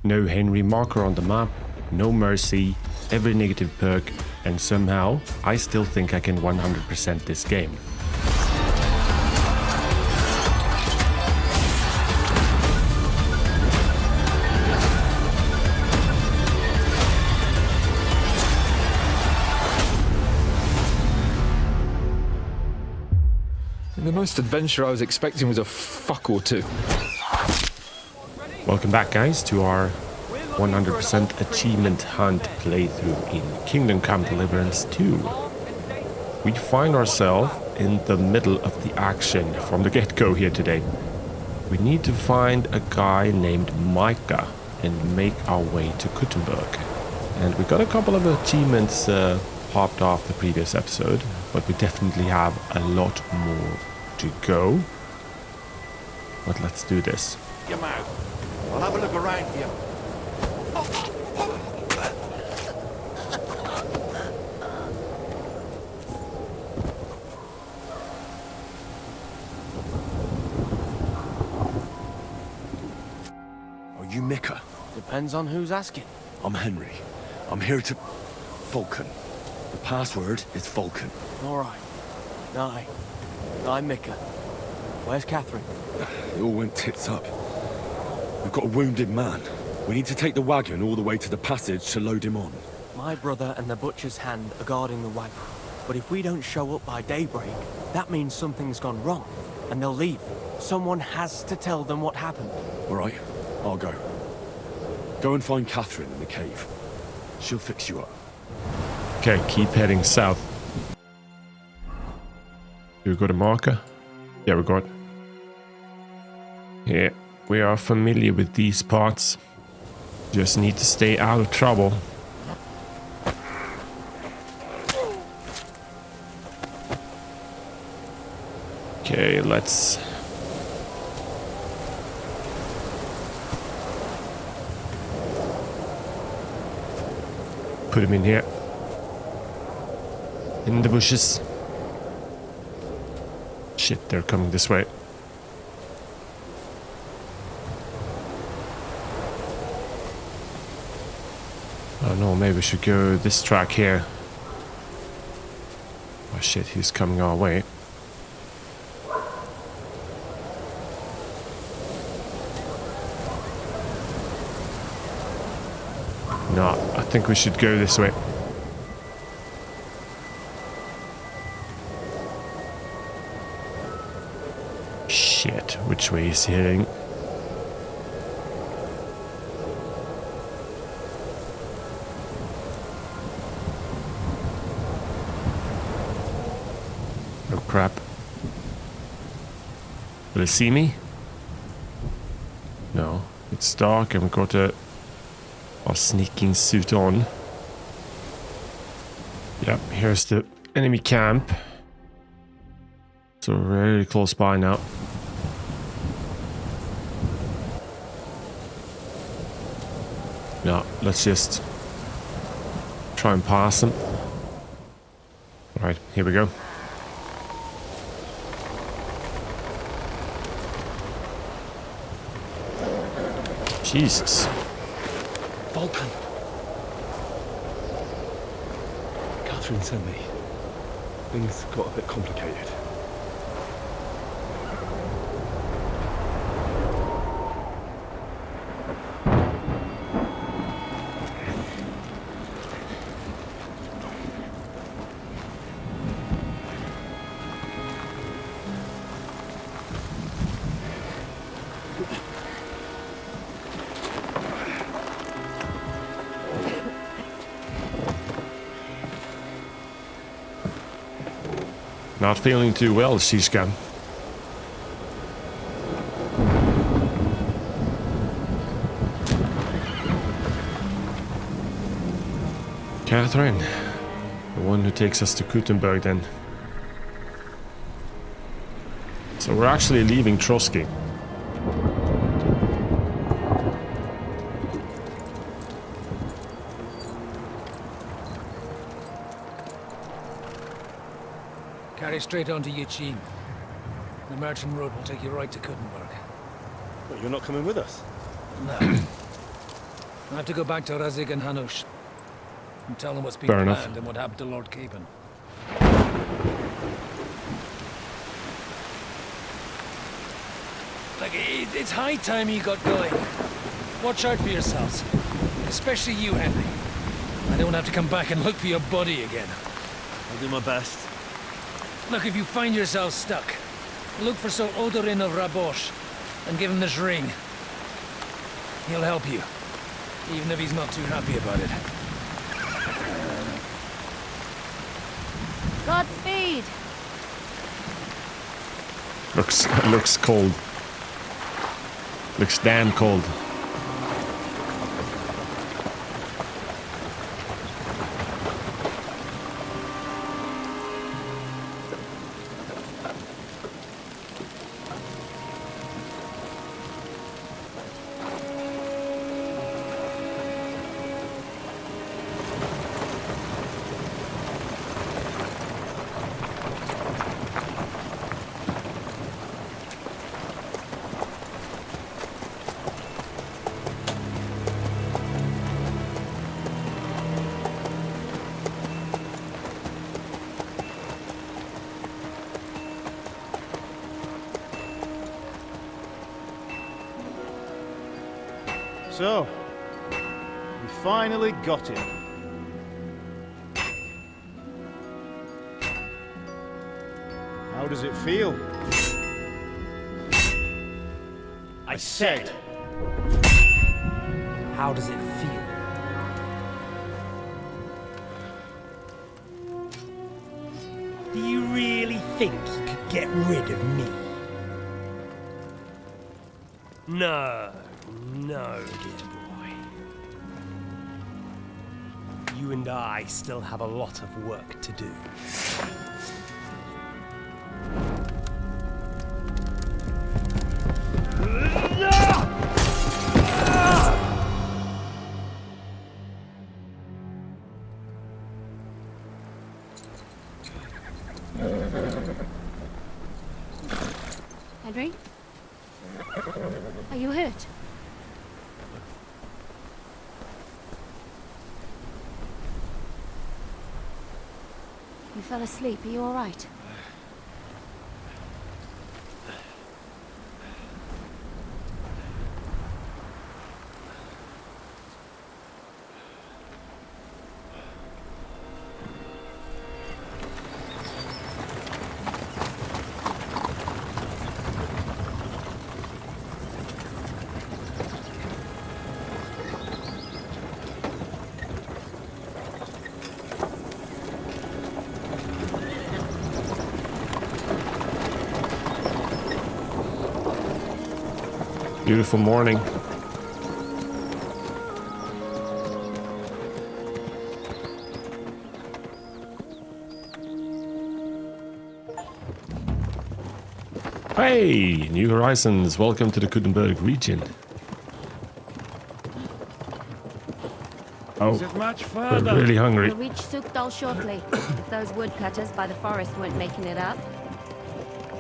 No Henry marker on the map, no mercy, every negative perk, and somehow I still think I can 100% this game. The most adventure I was expecting was a fuck or two. Welcome back, guys, to our 100% achievement hunt playthrough in Kingdom Come Deliverance 2. We find ourselves in the middle of the action from the get-go here today. We need to find a guy named Micah and make our way to Kuttenberg. And we got a couple of achievements popped off the previous episode, but we definitely have a lot more to go. But let's do this. Come out. I'll have a look around here. Are you Micah? Depends on who's asking. I'm Henry. I'm here to... Vulcan. The password is Vulcan. All right. Aye. I'm Micah. Where's Catherine? It all went tits up. We've got a wounded man. We need to take the wagon all the way to the passage to load him on. My brother and the butcher's hand are guarding the wagon. But if we don't show up by daybreak, that means something's gone wrong. And they'll leave. Someone has to tell them what happened. All right, I'll go. Go and find Catherine in the cave. She'll fix you up. Okay, keep heading south. Do we got a marker? Yeah, we got. Yeah, we are familiar with these parts. Just need to stay out of trouble. Okay, let's... put him in here. In the bushes. Shit, they're coming this way. Oh no, maybe we should go this track here. Oh shit, he's coming our way. No, I think we should go this way. Shit, which way is he heading? Oh crap. Will he see me? No, it's dark and we've got our sneaking suit on. Yep, here's the enemy camp. So we're really close by now. No, let's just try and pass them. Alright, here we go. Jesus. Vulcan! Catherine sent me. Things got a bit complicated. Not feeling too well, Shishka. Catherine, the one who takes us to Kuttenberg then. So we're actually leaving Trotsky. Carry straight on to Yichin. The merchant road will take you right to Kuttenberg. But you're not coming with us? No. I have to go back to Razig and Hanush and tell them what's been Fair enough. planned and what happened to Lord Capon. Like, it's high time you got going. Watch out for yourselves. Especially you, Henry. I don't have to come back and look for your body again. I'll do my best. Look, if you find yourself stuck, look for Sir Odorin of Rabosh and give him this ring. He'll help you, even if he's not too happy about it. Godspeed! Looks cold. Looks damn cold. So, we finally got him. How does it feel? I said, How does it feel? Do you really think you could get rid of me? No, dear boy. You and I still have a lot of work to do. Henry? Are you hurt? You fell asleep. Are you all right? Beautiful morning. Hey, New Horizons, welcome to the Kudenberg region. Oh, we're really hungry. We'll reach Sukdal shortly, if those woodcutters by the forest weren't making it up.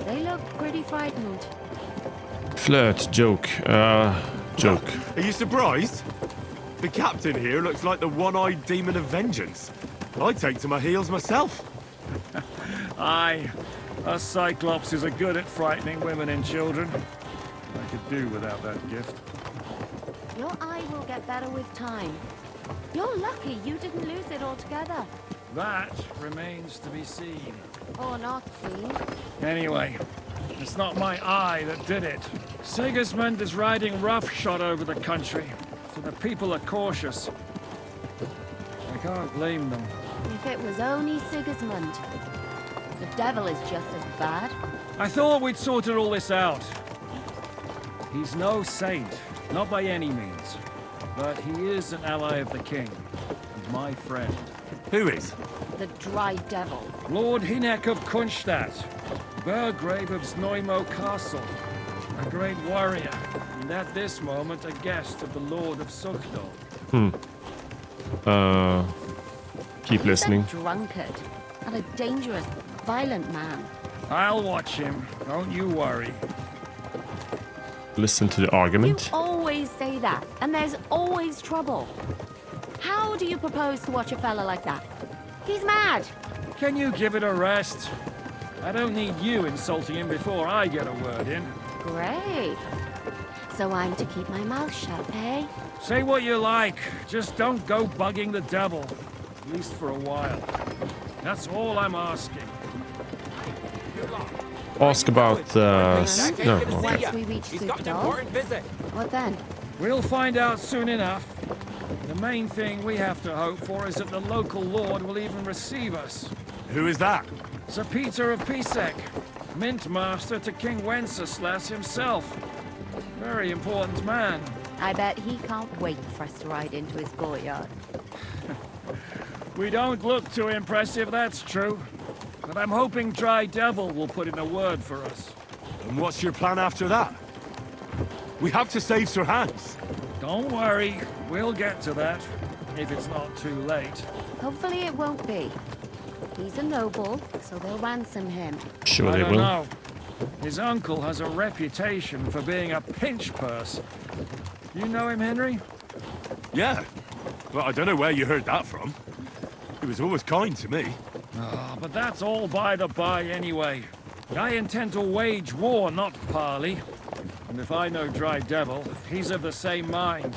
They look pretty frightened. Flirt, joke, joke. Are you surprised? The captain here looks like the one-eyed demon of vengeance. I'd take to my heels myself. Aye, us Cyclopses are good at frightening women and children. I could do without that gift. Your eye will get better with time. You're lucky you didn't lose it altogether. That remains to be seen. Or not seen. Anyway, it's not my eye that did it. Sigismund is riding roughshod over the country, so the people are cautious. I can't blame them. If it was only Sigismund. The devil is just as bad. I thought we'd sorted all this out. He's no saint, not by any means. But he is an ally of the king, and my friend. Who is? The dry devil. Lord Hinek of Kunstadt, Burgrave of Znojmo Castle, a great warrior, and at this moment a guest of the Lord of Sukdal. Keep listening. He's a drunkard and a dangerous, violent man. I'll watch him, don't you worry. listen to the You argument. always say that, and there's always trouble. How do you propose to watch a fella like that? He's mad. Can you give it a rest? I don't need you insulting him before I get a word in. Great. So I'm to keep my mouth shut, eh? Say what you like, just don't go bugging the devil. At least for a while. That's all I'm asking. Ask about, no, okay. Once we reach Superdol, what then? We'll find out soon enough. The main thing we have to hope for is that the local lord will even receive us. Who is that? Sir Peter of Pisek, Mint Master to King Wenceslas himself. Very important man. I bet he can't wait for us to ride into his courtyard. We don't look too impressive, that's true. But I'm hoping Dry Devil will put in a word for us. And what's your plan after that? We have to save Sir Hans. Don't worry, we'll get to that, if it's not too late. Hopefully it won't be. He's a noble, so they'll ransom him. Sure I they don't will. know. His uncle has a reputation for being a pinch purse. You know him, Henry? Yeah. Well, I don't know where you heard that from. He was always kind to me. Oh, but that's all by the by anyway. I intend to wage war, not parley. And if I know Dry Devil, he's of the same mind.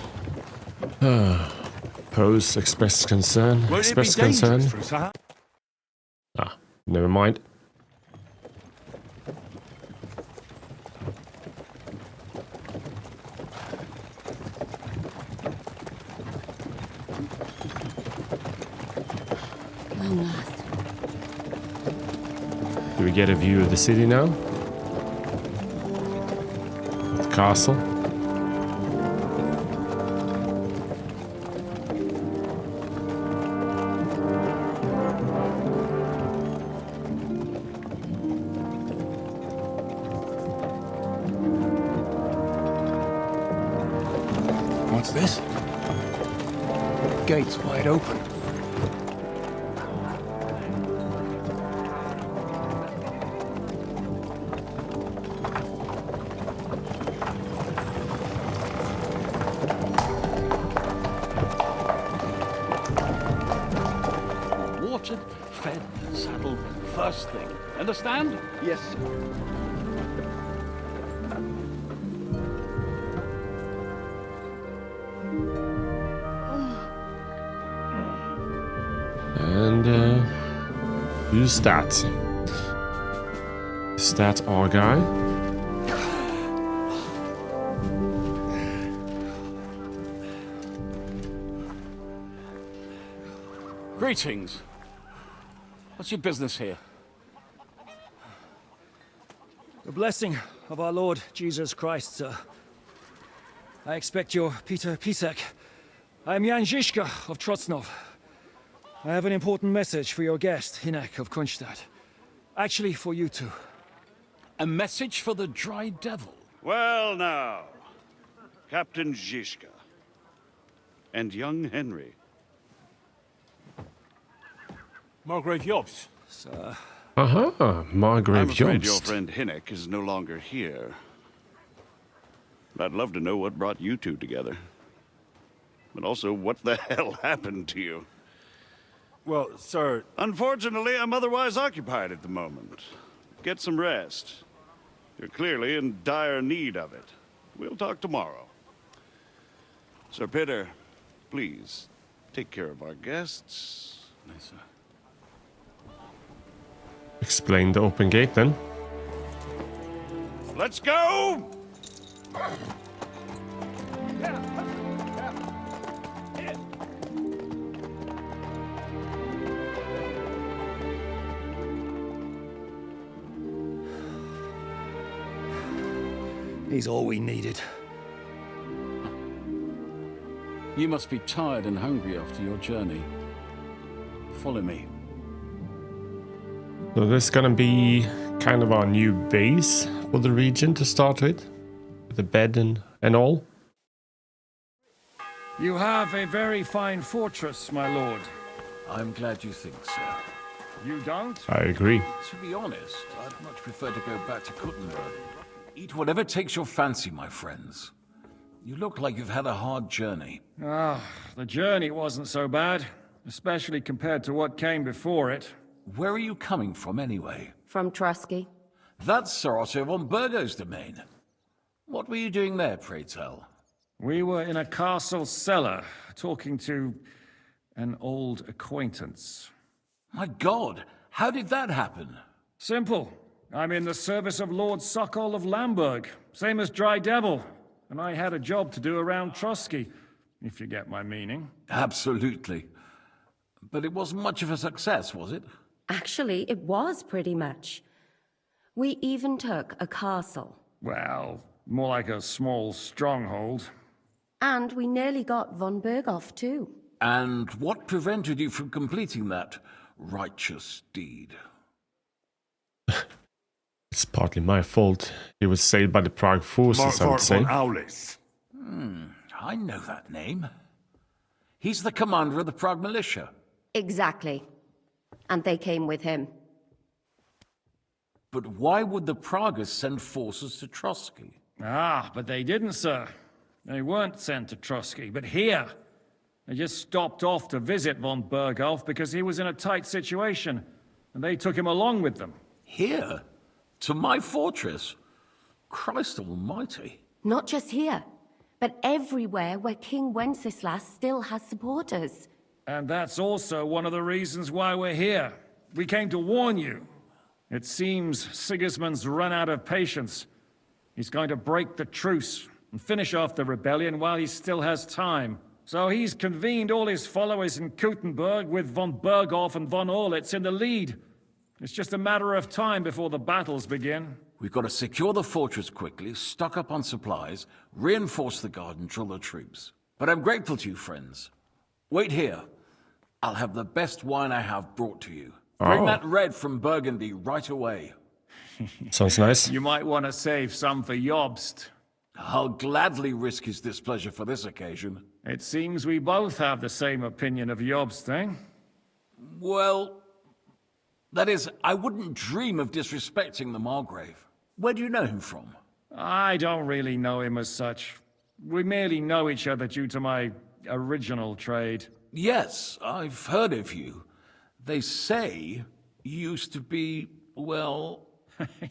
Pose, express concern. Won't Express it be concern. dangerous for Sir Hans? Ah, never mind. Long last. Do we get a view of the city now? The castle. What's this? Gates wide open. Watered, fed, saddled, first thing. Understand? Yes, sir. And, who's that? Is that our guy? Greetings. What's your business here? The blessing of our Lord Jesus Christ, sir. I expect you're Peter Pisek. I am Jan Žižka of Trocnov. I have an important message for your guest, Hinek of Kunstadt. Actually, for you two. A message for the Dry Devil. Well now, Captain Žižka and young Henry. Margrave Jobst. Aha, Margrave I'm afraid your Jobst. friend Hinek is no longer here. I'd love to know what brought you two together. But also, what the hell happened to you? Well, sir, Unfortunately, I'm otherwise occupied at the moment. Get some rest. You're clearly in dire need of it. We'll talk tomorrow. Sir Peter, please, take care of our guests. Yes, sir. Explain the open gate then. Let's go! He's all we needed. You must be tired and hungry after your journey. Follow me. So this is gonna be kind of our new base for the region to start with the bed and all. You have a very fine fortress, my lord. I'm glad you think so. You don't? I agree. To be honest, I'd much prefer to go back to Kuttenberg. Eat whatever takes your fancy, my friends. You look like you've had a hard journey. Ah, the journey wasn't so bad, especially compared to what came before it. Where are you coming from, anyway? From Trusky. That's Sir Otto von Burgo's domain. What were you doing there, pray tell? We were in a castle cellar, talking to an old acquaintance. My God, how did that happen? Simple. I'm in the service of Lord Sokol of Lamberg, same as Dry Devil, and I had a job to do around Trusky, if you get my meaning. Absolutely. But it wasn't much of a success, was it? Actually, it was pretty much. We even took a castle. Well, more like a small stronghold. And we nearly got von Berghoff, too. And what prevented you from completing that righteous deed? It's partly my fault. He was saved by the Prague forces, I would say. Aulis. I know that name. He's the commander of the Prague militia. Exactly. And they came with him. But why would the Praguers send forces to Trusky? Ah, but they didn't, sir. They weren't sent to Trusky, but here. They just stopped off to visit von Berghoff because he was in a tight situation, and they took him along with them. Here? To my fortress? Christ almighty. Not just here, but everywhere where King Wenceslas still has supporters. And that's also one of the reasons why we're here. We came to warn you. It seems Sigismund's run out of patience. He's going to break the truce and finish off the rebellion while he still has time. So he's convened all his followers in Kuttenberg with von Berghoff and von Orlitz in the lead. It's just a matter of time before the battles begin. We've got to secure the fortress quickly, stock up on supplies, reinforce the guard and drill the troops. But I'm grateful to you, friends. Wait here. I'll have the best wine I have brought to you. Bring that red from Burgundy right away. Sounds nice. You might want to save some for Jobst. I'll gladly risk his displeasure for this occasion. It seems we both have the same opinion of Jobst, eh? Well, that is, I wouldn't dream of disrespecting the Margrave. Where do you know him from? I don't really know him as such. We merely know each other due to my original trade. Yes, I've heard of you. They say you used to be, well...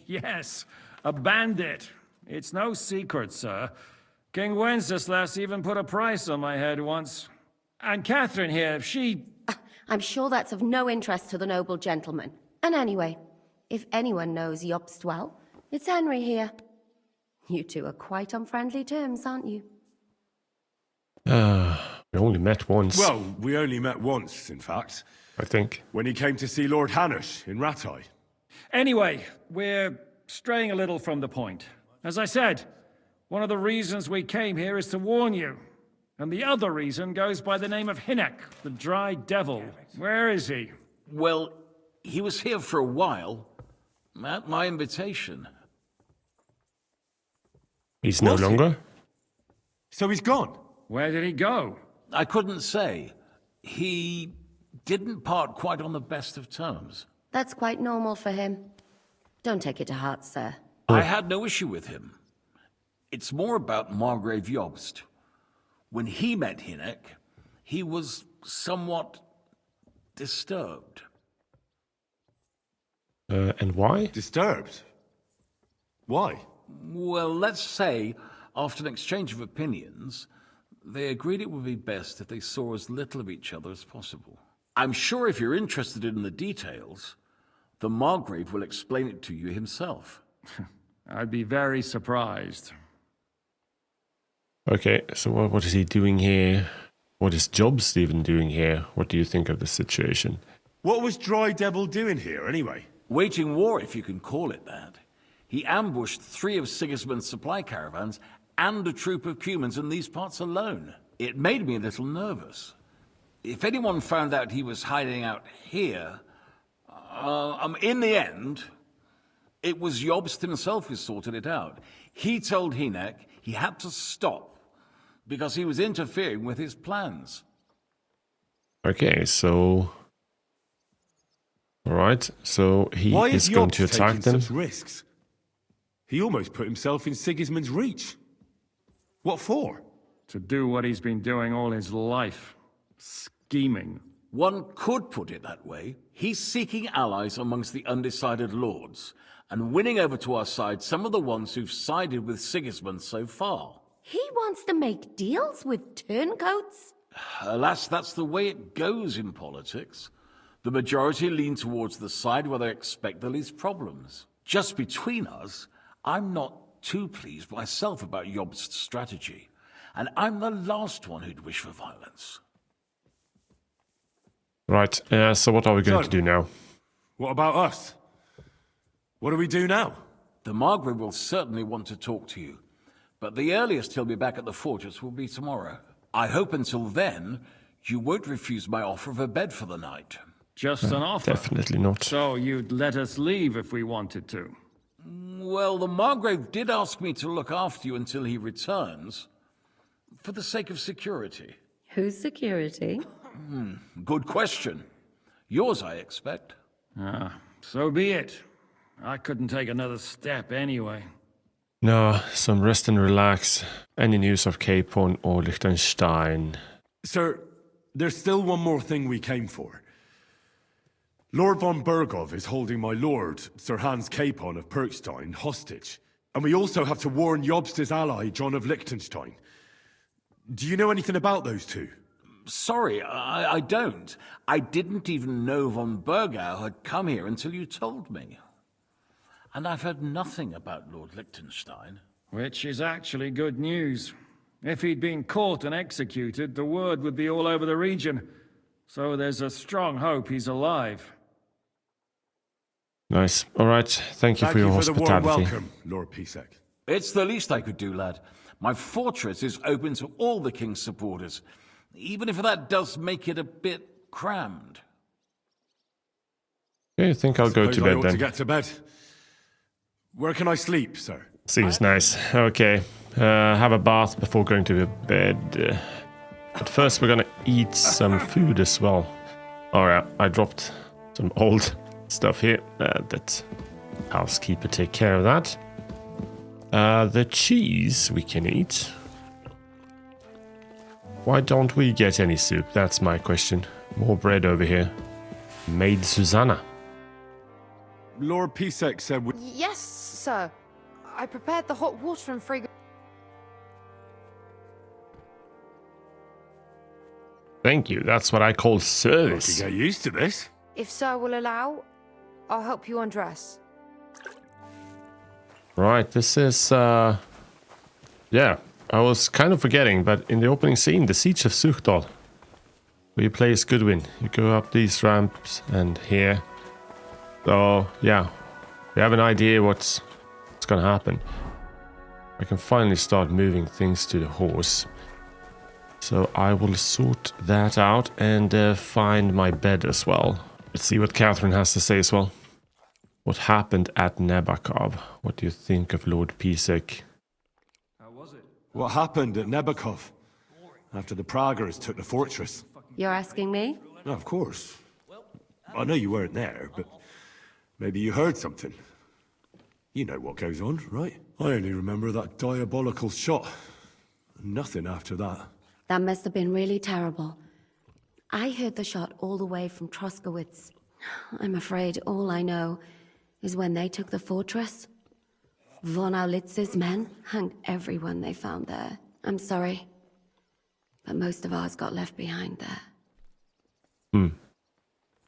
Yes, a bandit. It's no secret, sir. King Wenceslas even put a price on my head once. And Catherine here, she... I'm sure that's of no interest to the noble gentleman. And anyway, if anyone knows Jobst well, it's Henry here. You two are quite on friendly terms, aren't you? We only met once. Well, we only met once, in fact. I think. When he came to see Lord Hanush in Rattay. Anyway, we're straying a little from the point. As I said, one of the reasons we came here is to warn you. And the other reason goes by the name of Hinek, the Dry Devil. Where is he? Well, he was here for a while, at my invitation. He's no longer? So he's gone? Where did he go? I couldn't say. He didn't part quite on the best of terms. That's quite normal for him. Don't take it to heart, sir. I had no issue with him. It's more about Margrave Jobst. When he met Hinek, he was somewhat disturbed. And why? Disturbed? Why? Well, let's say, after an exchange of opinions, they agreed it would be best if they saw as little of each other as possible. I'm sure if you're interested in the details, the Margrave will explain it to you himself. I'd be very surprised. Okay, so what is he doing here? What is Jobst even doing here? What do you think of the situation? What was Dry Devil doing here, anyway? Waging war, if you can call it that. He ambushed 3 of Sigismund's supply caravans and a troop of Cumans in these parts alone. It made me a little nervous. If anyone found out he was hiding out here, in the end, it was Jobst himself who sorted it out. He told Hinek he had to stop because he was interfering with his plans. Okay, so... Alright, so he is going to attack them. Such risks? He almost put himself in Sigismund's reach. What for? To do what he's been doing all his life. Scheming. One could put it that way. He's seeking allies amongst the undecided lords, and winning over to our side some of the ones who've sided with Sigismund so far. He wants to make deals with turncoats? Alas, that's the way it goes in politics. The majority lean towards the side where they expect the least problems. Just between us, I'm not too pleased myself about Jobst's strategy, and I'm the last one who'd wish for violence. Right, so what are we going to do now? What about us? What do we do now? The Margrave will certainly want to talk to you, but the earliest he'll be back at the fortress will be tomorrow. I hope until then, you won't refuse my offer of a bed for the night. Just an offer? Definitely not. So you'd let us leave if we wanted to? Well, the Margrave did ask me to look after you until he returns, for the sake of security. Whose security? Good question. Yours, I expect. So be it. I couldn't take another step anyway. No, some rest and relax. Any news of Capon or Liechtenstein? Sir, there's still one more thing we came for. Lord von Bergov is holding my lord, Sir Hans Capon of Perkstein, hostage. And we also have to warn Jobst's ally, John of Liechtenstein. Do you know anything about those two? Sorry, I don't. I didn't even know von Bergau had come here until you told me. And I've heard nothing about Lord Liechtenstein. Which is actually good news. If he'd been caught and executed, the word would be all over the region. So there's a strong hope he's alive. Nice. All right. Thank you for your hospitality. Thank you for the warm welcome, Lord Pisek. It's the least I could do, lad. My fortress is open to all the king's supporters, even if that does make it a bit crammed. Okay, I think I'll go to bed then. To get to bed. Where can I sleep, sir? Seems nice. Okay. Have a bath before going to bed. But first we're gonna eat some food as well. Alright, I dropped some old stuff here. That housekeeper take care of that. The cheese we can eat. Why don't we get any soup? That's my question. More bread over here. Maid Susanna. Lord Pisek said we... Yes, sir. I prepared the hot water and fragrance. Thank you. That's what I call service. Get used to this. If sir will allow, I'll help you undress. Right, this is... yeah, I was kind of forgetting, but in the opening scene, the Siege of Suchdal, where you play as Goodwin, you go up these ramps and here. So, yeah, we have an idea what's gonna happen. I can finally start moving things to the horse. So I will sort that out and find my bed as well. Let's see what Catherine has to say as well. What happened at Nebakov? What do you think of Lord Pisek? How was it? What happened at Nebakov? After the Praguers took the fortress. You're asking me? No, of course. I know you weren't there, but maybe you heard something. You know what goes on, right? I only remember that diabolical shot. Nothing after that. That must have been really terrible. I heard the shot all the way from Troskowitz. I'm afraid all I know is when they took the fortress, von Aulitz's men hanged everyone they found there. I'm sorry, but most of ours got left behind there.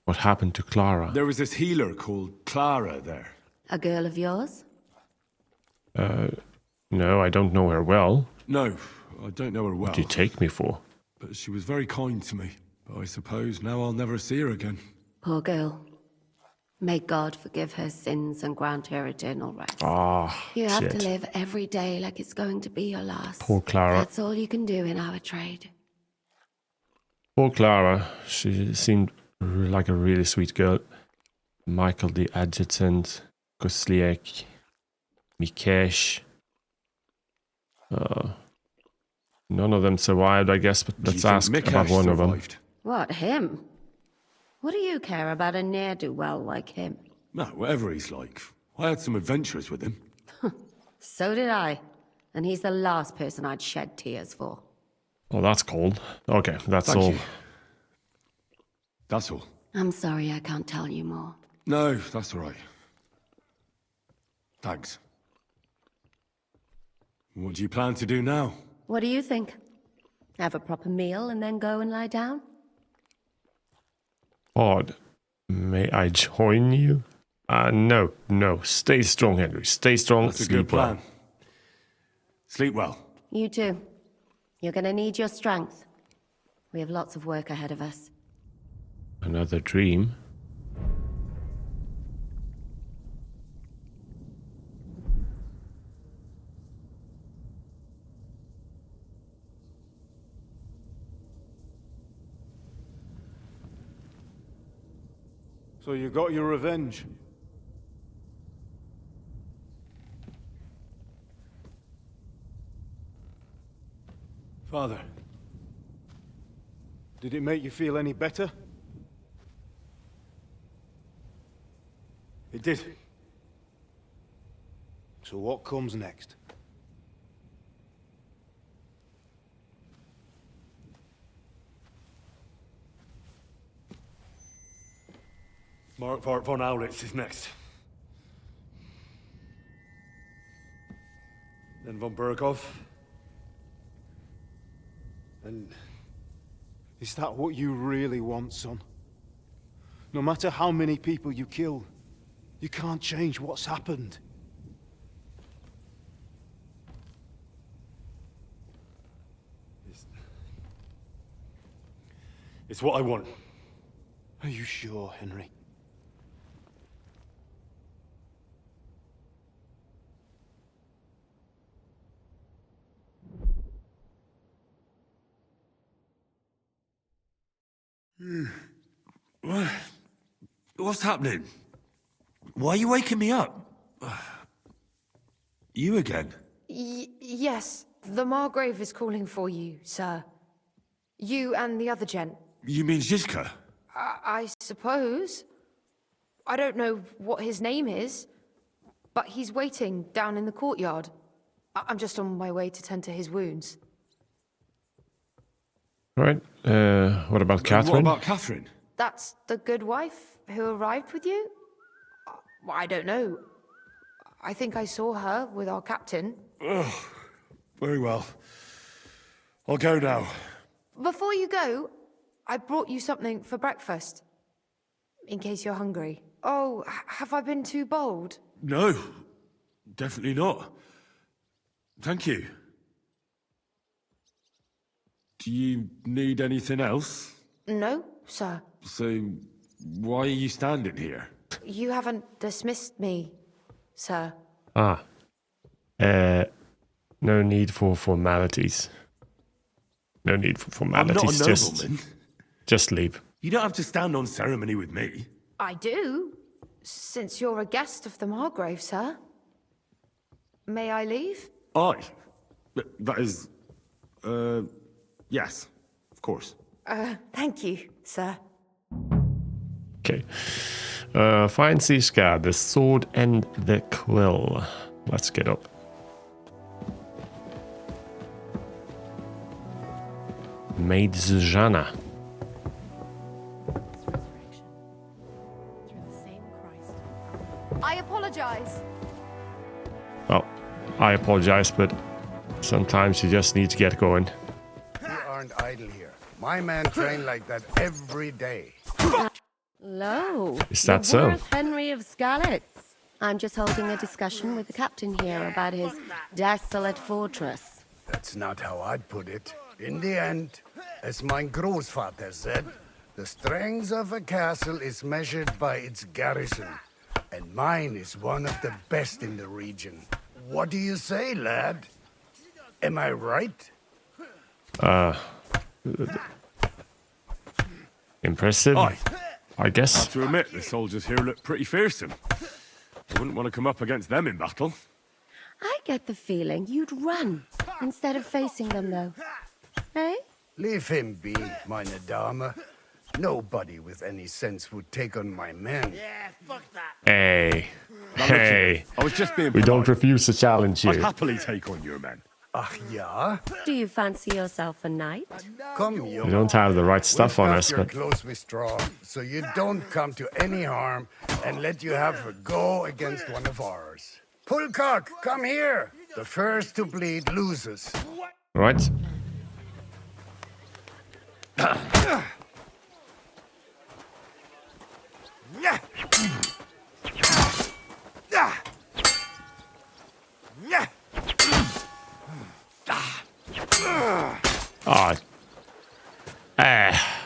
What happened to Clara? There was this healer called Clara there. A girl of yours? No, I don't know her well. No, I don't know her well. What do you take me for? But she was very kind to me. But I suppose now I'll never see her again. Poor girl. May God forgive her sins and grant her eternal rest. You have to live every day like it's going to be your last. Poor Clara. That's all you can do in our trade. Poor Clara. She seemed like a really sweet girl. Michael the Adjutant, Kosliek, Mikesh. None of them survived, I guess, but let's ask about one of them. What, him? What do you care about a ne'er-do-well like him? No, whatever he's like. I had some adventures with him. So did I. And he's the last person I'd shed tears for. Oh, that's cold. Okay, that's Thank all. you. That's all. I'm sorry I can't tell you more. No, that's all right. Thanks. What do you plan to do now? What do you think? Have a proper meal and then go and lie down? Odd. May I join you? No. Stay strong, Henry. Stay strong. That's a Sleep good plan. well. Sleep well. You too. You're gonna need your strength. We have lots of work ahead of us. Another dream. So you got your revenge? Father, did it make you feel any better? It did. So what comes next? Mark von Aulitz is next. Then von Berghoff. And is that what you really want, son? No matter how many people you kill, you can't change what's happened. It's what I want. Are you sure, Henry? What's happening? Why are you waking me up? You again? Yes, the Margrave is calling for you, sir. You and the other gent. You mean Zizka? I suppose. I don't know what his name is, but he's waiting down in the courtyard. I'm just on my way to tend to his wounds. All right. What about Catherine? What about Catherine? That's the good wife who arrived with you? I don't know. I think I saw her with our captain. Oh, very well. I'll go now. Before you go, I brought you something for breakfast. In case you're hungry. Oh, have I been too bold? No, definitely not. Thank you. Do you need anything else? No, sir. So, why are you standing here? You haven't dismissed me, sir. No need for formalities. No need for formalities. I'm not a nobleman. Just leave. You don't have to stand on ceremony with me. I do, since you're a guest of the Margrave, sir. May I leave? That is... yes, of course. Thank you, sir. Okay. Find Zizka, the sword and the quill. Let's get up. Maid Zuzana. I apologize. Well, I apologize, but sometimes you just need to get going. You aren't idle here. My men train like that every day. Hello. Is that so? Henry of Skalitz. I'm just holding a discussion with the captain here about his desolate fortress. That's not how I'd put it. In the end, as my großvater said, the strength of a castle is measured by its garrison. And mine is one of the best in the region. What do you say, lad? Am I right? Impressive, I guess. I have to admit, the soldiers here look pretty fearsome. I wouldn't want to come up against them in battle. I get the feeling you'd run instead of facing them, though. Eh? Leave him be, meine Dame. Nobody with any sense would take on my men. Yeah, fuck that. Hey. Now, look here, Hey. I was just being We don't polite. refuse to challenge I'd you. happily take on your men. Ach ja? Do you fancy yourself a knight? Come, We young. don't have the right stuff on us, your but clothes with straw, so you don't come to any harm, and let you have a go against one of ours. Pullcock, come here. The first to bleed loses. right. Ah.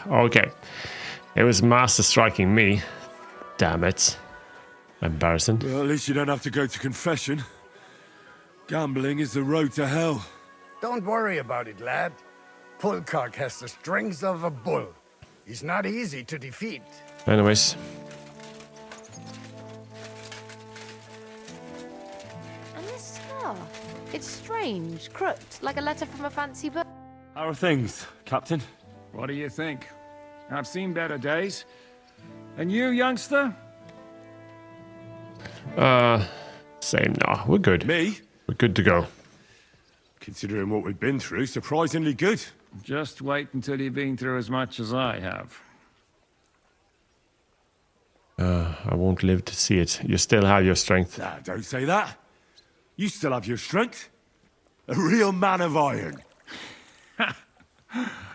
Okay. It was Master striking me. Damn it. Embarrassing. Well, at least you don't have to go to confession. Gambling is the road to hell. Don't worry about it, lad. Pullcock has the strength of a bull. He's not easy to defeat. Anyways. And this scar. It's strange, crooked, like a letter from a fancy bird. How are things, Captain? What do you think? I've seen better days. And you, youngster? Same now. We're good. Me? We're good to go. Considering what we've been through, surprisingly good. Just wait until you've been through as much as I have. I won't live to see it. You still have your strength. Ah, don't say that. You still have your strength. A real man of iron.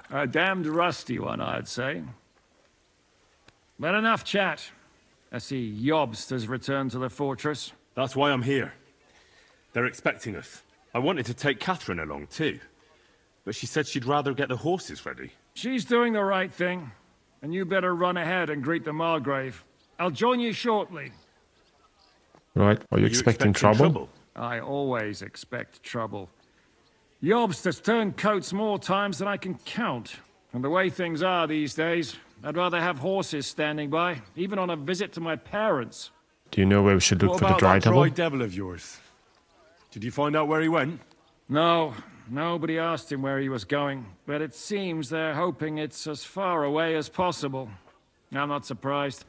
A damned rusty one, I'd say. But enough chat. I see Jobst has returned to the fortress. That's why I'm here. They're expecting us. I wanted to take Catherine along too, but she said she'd rather get the horses ready. She's doing the right thing, and you better run ahead and greet the Margrave. I'll join you shortly. Right. Are you expecting trouble? I always expect trouble. Jobst has turned coats more times than I can count. And the way things are these days, I'd rather have horses standing by, even on a visit to my parents. Do you know where we should look What for the about dry that devil? dry devil of yours? Did you find out where he went? No, nobody asked him where he was going, but it seems they're hoping it's as far away as possible. I'm not surprised.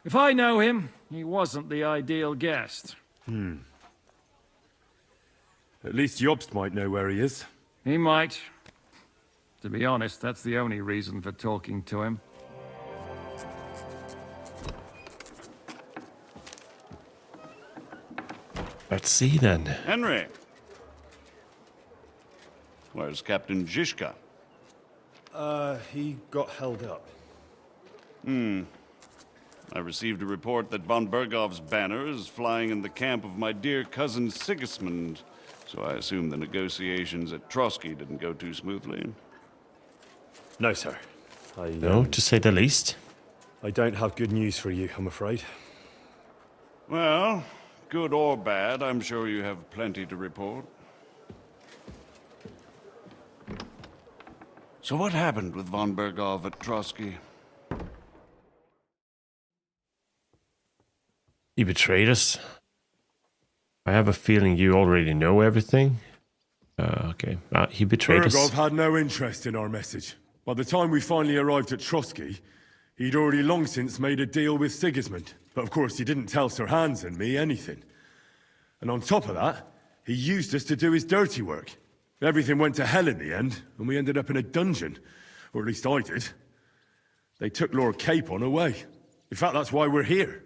If I know him, he wasn't the ideal guest. At least Jobst might know where he is. He might. To be honest, that's the only reason for talking to him. Let's see then. Henry. Where's Captain Zizka? He got held up. I received a report that von Bergov's banner is flying in the camp of my dear cousin Sigismund, so I assume the negotiations at Trotsky didn't go too smoothly. No, sir. No, to say the least. I don't have good news for you, I'm afraid. Well, good or bad, I'm sure you have plenty to report. So what happened with von Bergov at Trotsky? He betrayed us. I have a feeling you already know everything. Okay. He betrayed Bergov us. had no interest in our message. By the time we finally arrived at Trotsky, he'd already long since made a deal with Sigismund. But of course, he didn't tell Sir Hans and me anything. And on top of that, he used us to do his dirty work. Everything went to hell in the end, and we ended up in a dungeon. Or at least I did. They took Lord Capon away. In fact, that's why we're here.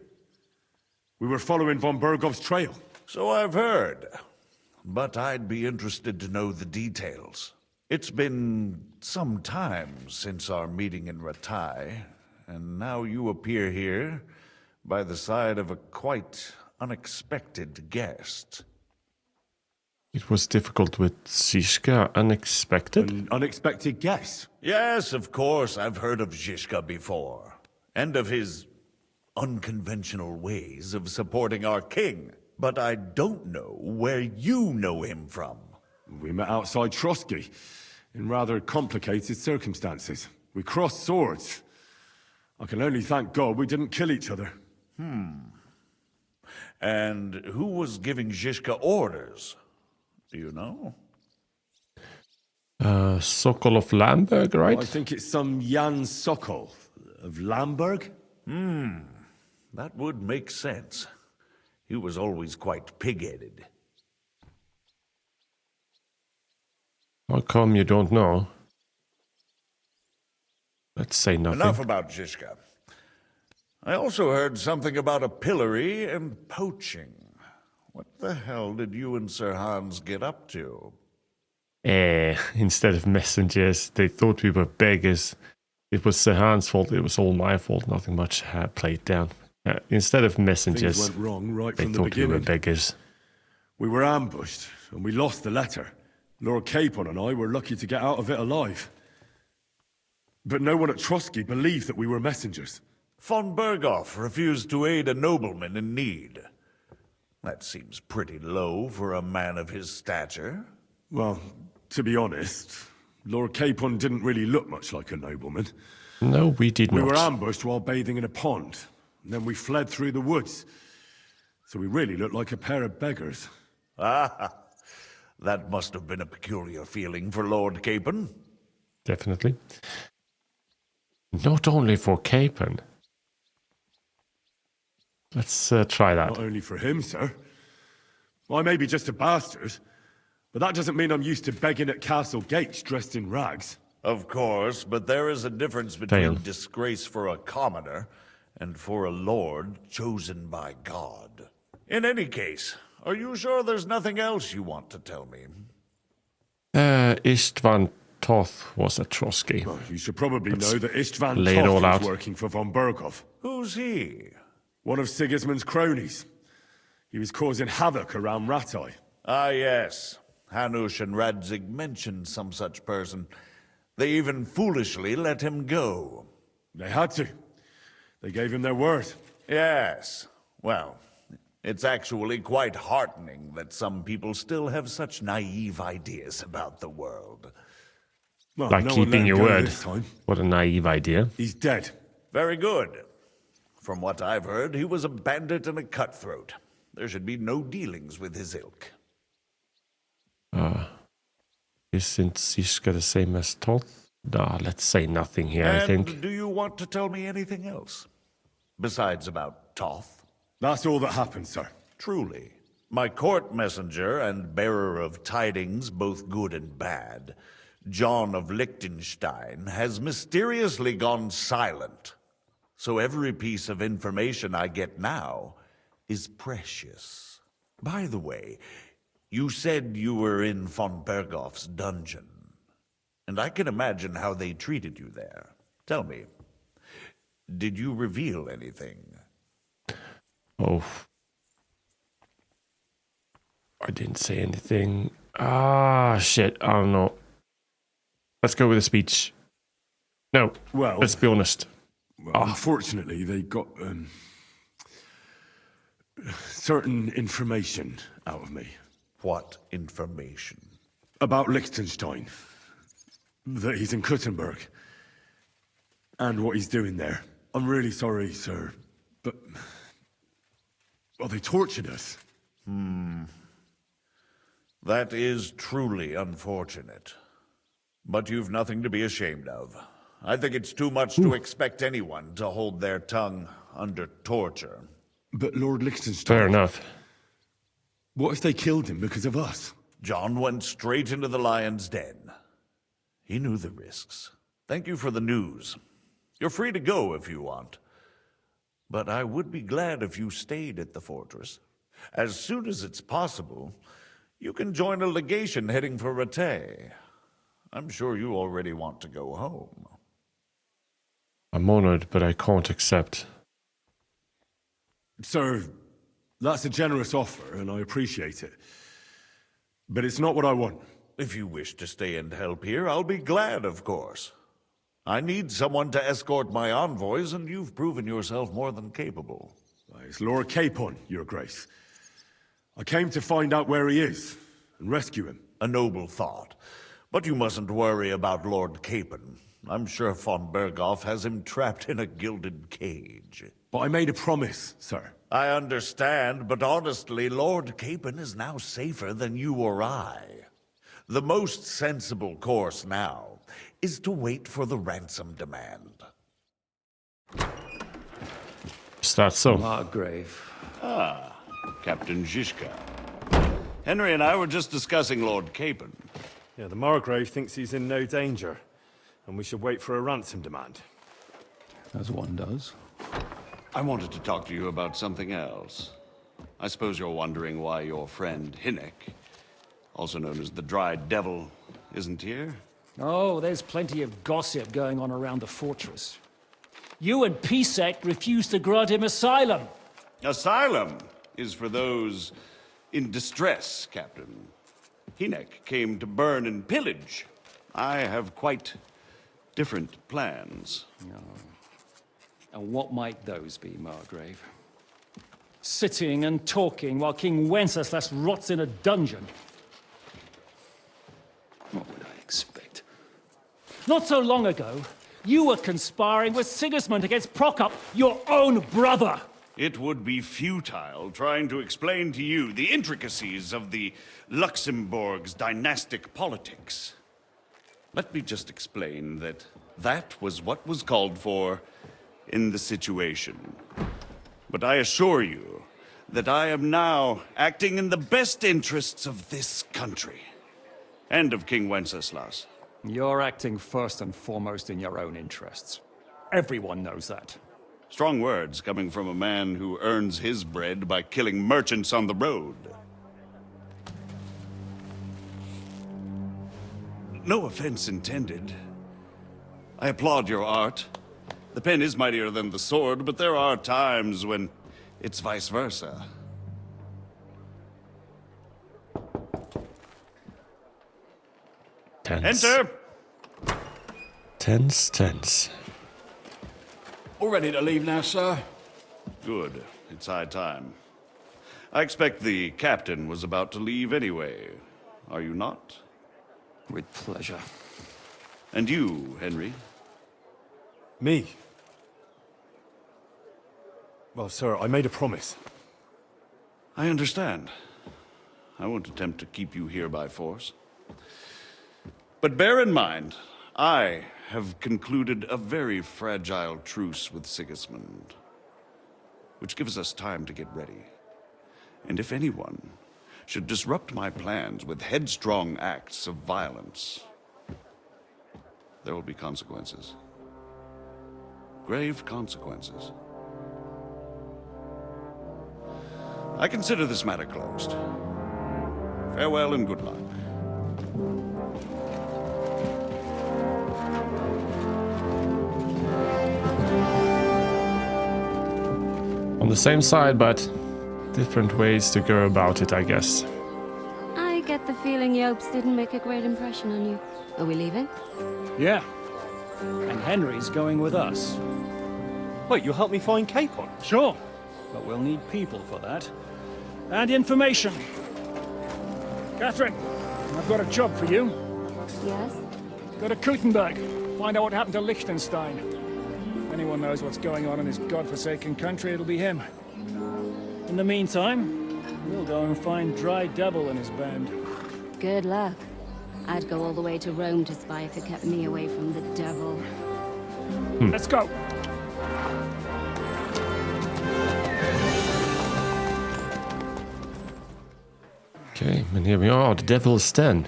We were following von Bergov's trail. So I've heard. But I'd be interested to know the details. It's been some time since our meeting in Ratai, and now you appear here by the side of a quite unexpected guest. It was difficult with Zizka. Unexpected? An unexpected guess. Yes, of course, I've heard of Zizka before, and of his unconventional ways of supporting our king. But I don't know where you know him from. We met outside Trotsky, in rather complicated circumstances. We crossed swords. I can only thank God we didn't kill each other. And who was giving Zizka orders? Do you know? Sokol of Lamberg, right? I think it's some Jan Sokol. Of Lamberg? That would make sense. He was always quite pig-headed. How come you don't know? Let's say nothing. Enough about Zizka. I also heard something about a pillory and poaching. What the hell did you and Sir Hans get up to? Instead of messengers, they thought we were beggars. It was Sir Hans' fault, it was all my fault, nothing much played down. Instead of messengers, Things went wrong right they from the thought we were beginning. beggars. We were ambushed, and we lost the letter. Lord Capon and I were lucky to get out of it alive. But no one at Trotsky believed that we were messengers. Von Berghoff refused to aid a nobleman in need. That seems pretty low for a man of his stature. Well, to be honest, Lord Capon didn't really look much like a nobleman. No, we did not. We were ambushed while bathing in a pond, and then we fled through the woods. So we really looked like a pair of beggars. Ah, that must have been a peculiar feeling for Lord Capon. Definitely. Not only for Capon. Let's try that. Not only for him, sir. I may be just a bastard, but that doesn't mean I'm used to begging at castle gates dressed in rags. Of course, but there is a difference between Fail. disgrace for a commoner and for a lord chosen by God. In any case, are you sure there's nothing else you want to tell me? Istvan Toth was a Trotsky. Well, you should probably know that Istvan lay it all Toth out. was working for von Berghoff. Who's he? One of Sigismund's cronies. He was causing havoc around Ratai. Ah, yes. Hanush and Radzig mentioned some such person. They even foolishly let him go. They had to. They gave him their word. Yes. Well, it's actually quite heartening that some people still have such naive ideas about the world. Well, Like no one let keeping him your go word. this time. What a naive idea. He's dead. Very good. From what I've heard, he was a bandit and a cutthroat. There should be no dealings with his ilk. Isn't Zizka the same as Toth? Nah, let's say nothing here, I think. And do you want to tell me anything else? Besides about Toth? That's all that happened, sir. Truly. My court messenger and bearer of tidings, both good and bad, John of Liechtenstein, has mysteriously gone silent. So every piece of information I get now is precious. By the way, you said you were in von Berghoff's dungeon. And I can imagine how they treated you there. Tell me, did you reveal anything? Oh. I didn't say anything. Ah, shit. I don't know. Let's go with a speech. No. Well, let's be honest. Unfortunately, they got certain information out of me. What information? About Liechtenstein. That he's in Kuttenberg. And what he's doing there. I'm really sorry, sir, but... well, they tortured us. That is truly unfortunate. But you've nothing to be ashamed of. I think it's too much to expect anyone to hold their tongue under torture. But Lord Liechtenstein... Fair enough. What if they killed him because of us? John went straight into the lion's den. He knew the risks. Thank you for the news. You're free to go if you want. But I would be glad if you stayed at the fortress. As soon as it's possible, you can join a legation heading for Rattay. I'm sure you already want to go home. I'm honored, but I can't accept. Sir, that's a generous offer, and I appreciate it. But it's not what I want. If you wish to stay and help here, I'll be glad, of course. I need someone to escort my envoys, and you've proven yourself more than capable. It's Lord Capon, Your Grace. I came to find out where he is, and rescue him. A noble thought. But you mustn't worry about Lord Capon. I'm sure von Berghoff has him trapped in a gilded cage. But I made a promise, sir. I understand, but honestly, Lord Capon is now safer than you or I. The most sensible course now is to wait for the ransom demand. Is that so? Margrave. Ah, Captain Zizka. Henry and I were just discussing Lord Capon. Yeah, the Margrave thinks he's in no danger, and we should wait for a ransom demand. As one does. I wanted to talk to you about something else. I suppose you're wondering why your friend Hinnek, also known as the Dried Devil, isn't here? Oh, there's plenty of gossip going on around the fortress. You and Pisek refused to grant him asylum. Asylum is for those in distress, Captain. Hinnek came to burn and pillage. I have quite different plans. And what might those be, Margrave? Sitting and talking while King Wenceslas rots in a dungeon. What would I expect? Not so long ago, you were conspiring with Sigismund against Prokop, your own brother. It would be futile trying to explain to you the intricacies of the Luxembourg's dynastic politics. Let me just explain that that was what was called for in the situation. But I assure you that I am now acting in the best interests of this country and of King Wenceslas. You're acting first and foremost in your own interests. Everyone knows that. Strong words coming from a man who earns his bread by killing merchants on the road. No offense intended. I applaud your art. The pen is mightier than the sword, but there are times when it's vice versa. Tense. Enter! Tense. All ready to leave now, sir? Good. It's high time. I expect the captain was about to leave anyway. Are you not? With pleasure. And you, Henry? Me? Well, sir, I made a promise. I understand. I won't attempt to keep you here by force. But bear in mind, I have concluded a very fragile truce with Sigismund, which gives us time to get ready. And if anyone should disrupt my plans with headstrong acts of violence, there will be consequences. Grave consequences. I consider this matter closed. Farewell and good luck. On the same side, but different ways to go about it, I guess. I get the feeling Yopes didn't make a great impression on you. Are we leaving? Yeah. And Henry's going with us. Wait, you'll help me find Capon? Sure. But we'll need people for that. And information. Catherine, I've got a job for you. Yes? Go to Kuttenberg. Find out what happened to Liechtenstein. If anyone knows what's going on in this godforsaken country, it'll be him. In the meantime, we'll go and find Dry Devil and his band. Good luck. I'd go all the way to Rome to spy if it kept me away from the devil. Let's go. Okay, and here we are, the Devil's Den.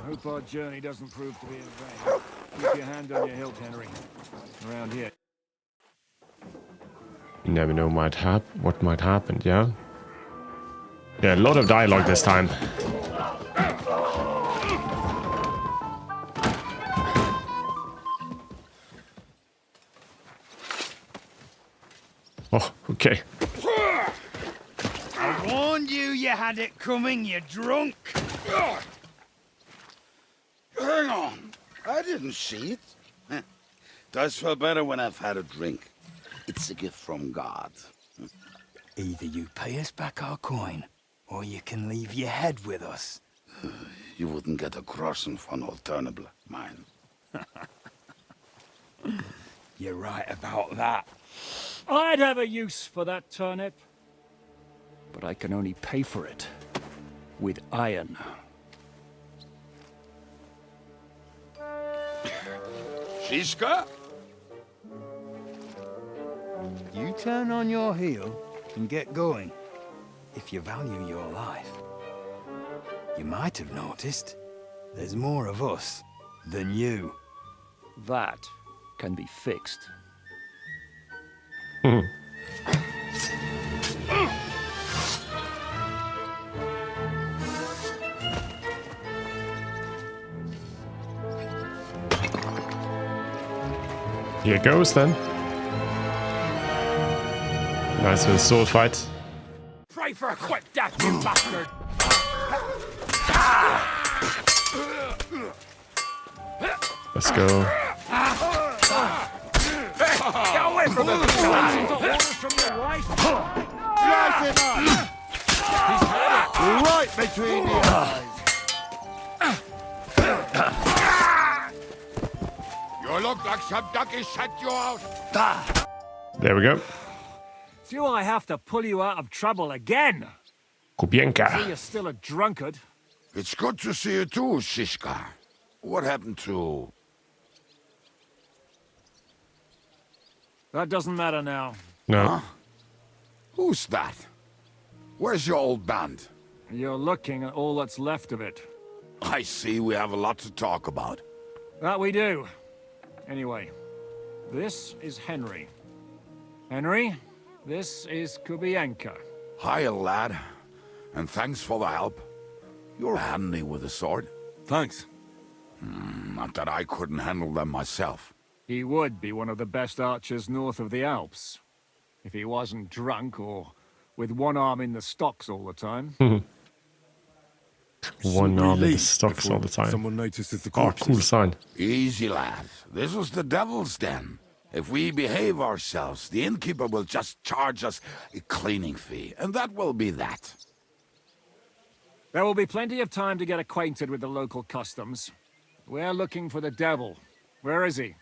I hope our journey doesn't prove to be in vain. Keep your hand on your hilt, Henry. Around here. You never know what might happen, yeah? Yeah, a lot of dialogue this time. Oh, okay. I warned you had it coming, you drunk. Hang on. I didn't see it. Does feel better when I've had a drink. It's a gift from God. Either you pay us back our coin, or you can leave your head with us. You wouldn't get a crossing for an alternative, mine. You're right about that. I'd have a use for that turnip. But I can only pay for it with iron. Shiska? You turn on your heel and get going. If you value your life. You might have noticed there's more of us than you. That can be fixed. Here goes then. Nice little sword fight. Pray for a quick death, you bastard! Let's go. Get away from him! Orders from your wife! Slice him up! He's had it! Right between the eyes! You look like some ducky shut you out. There we go. Do I have to pull you out of trouble again? Kubienka. So you're still a drunkard? It's good to see you too, Shishka. What happened to... That doesn't matter now. No. Huh? Who's that? Where's your old band? You're looking at all that's left of it. I see we have a lot to talk about. That we do. Anyway, this is Henry. Henry, this is Kubienka. Hiya, lad. And thanks for the help. You're handy with a sword. Thanks. Not that I couldn't handle them myself. He would be one of the best archers north of the Alps. If he wasn't drunk or with one arm in the stocks all the time. One arm in the stocks all the time. Someone notices the Oh, corpses. cool sign. Easy, lad. This was the devil's den. If we behave ourselves, the innkeeper will just charge us a cleaning fee, and that will be that. There will be plenty of time to get acquainted with the local customs. We're looking for the devil. Where is he?